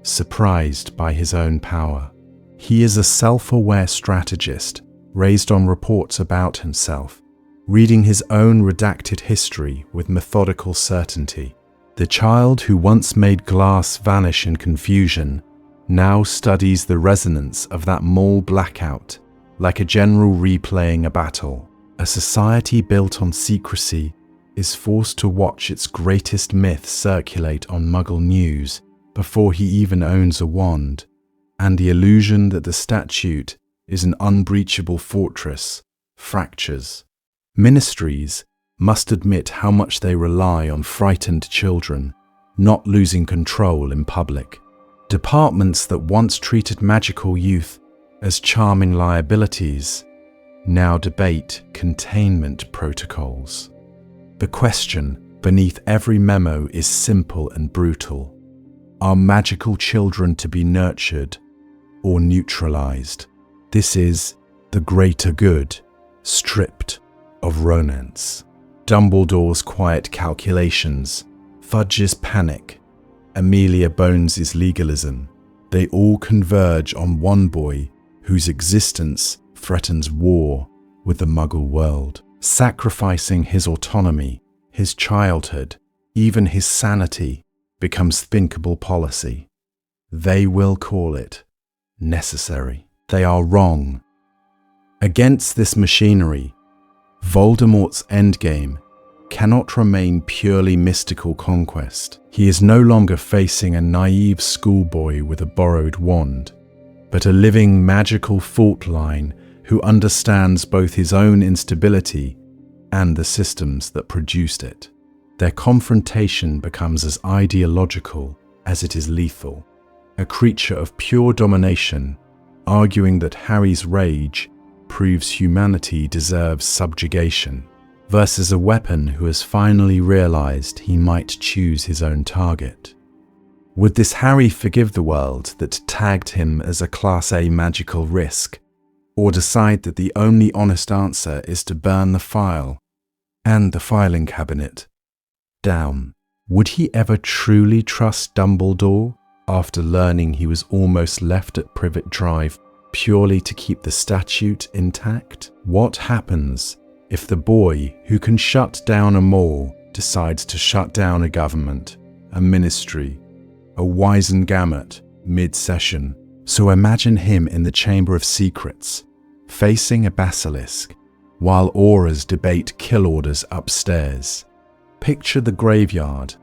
surprised by his own power. He is a self-aware strategist, raised on reports about himself, reading his own redacted history with methodical certainty. The child who once made glass vanish in confusion now studies the resonance of that mall blackout like a general replaying a battle. A society built on secrecy is forced to watch its greatest myth circulate on Muggle news before he even owns a wand, and the illusion that the statute is an unbreachable fortress fractures. Ministries must admit how much they rely on frightened children, not losing control in public. Departments that once treated magical youth as charming liabilities now debate containment protocols. The question beneath every memo is simple and brutal. Are magical children to be nurtured or neutralized? This is the greater good, stripped of romance. Dumbledore's quiet calculations, Fudge's panic, Amelia Bones's legalism, they all converge on one boy whose existence threatens war with the Muggle world, sacrificing his autonomy, his childhood, even his sanity becomes thinkable policy. They will call it necessary. They are wrong. Against this machinery, Voldemort's endgame cannot remain purely mystical conquest. He is no longer facing a naive schoolboy with a borrowed wand, but a living magical fault line who understands both his own instability and the systems that produced it. Their confrontation becomes as ideological as it is lethal. A creature of pure domination, arguing that Harry's rage proves humanity deserves subjugation, versus a weapon who has finally realized he might choose his own target. Would this Harry forgive the world that tagged him as a Class A magical risk, or decide that the only honest answer is to burn the file and the filing cabinet down. Would he ever truly trust Dumbledore after learning he was almost left at Privet Drive purely to keep the statute intact? What happens if the boy who can shut down a mall decides to shut down a government, a ministry, a Wisengamot mid-session? So imagine him in the Chamber of Secrets, facing a basilisk, while auras debate kill orders upstairs. Picture the graveyard,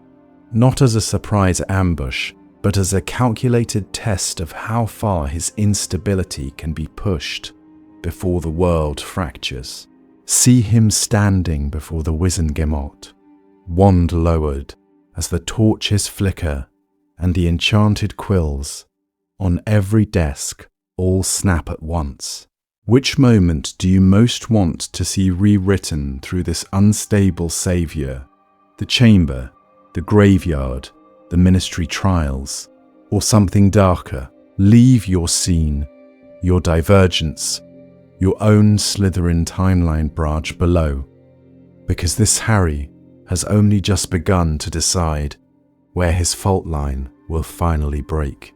not as a surprise ambush, but as a calculated test of how far his instability can be pushed before the world fractures. See him standing before the Wisengamot, wand lowered, as the torches flicker and the enchanted quills on every desk all snap at once. Which moment do you most want to see rewritten through this unstable saviour? The chamber, the graveyard, the ministry trials, or something darker? Leave your scene, your divergence, your own Slytherin timeline branch below, because this Harry has only just begun to decide where his fault line will finally break.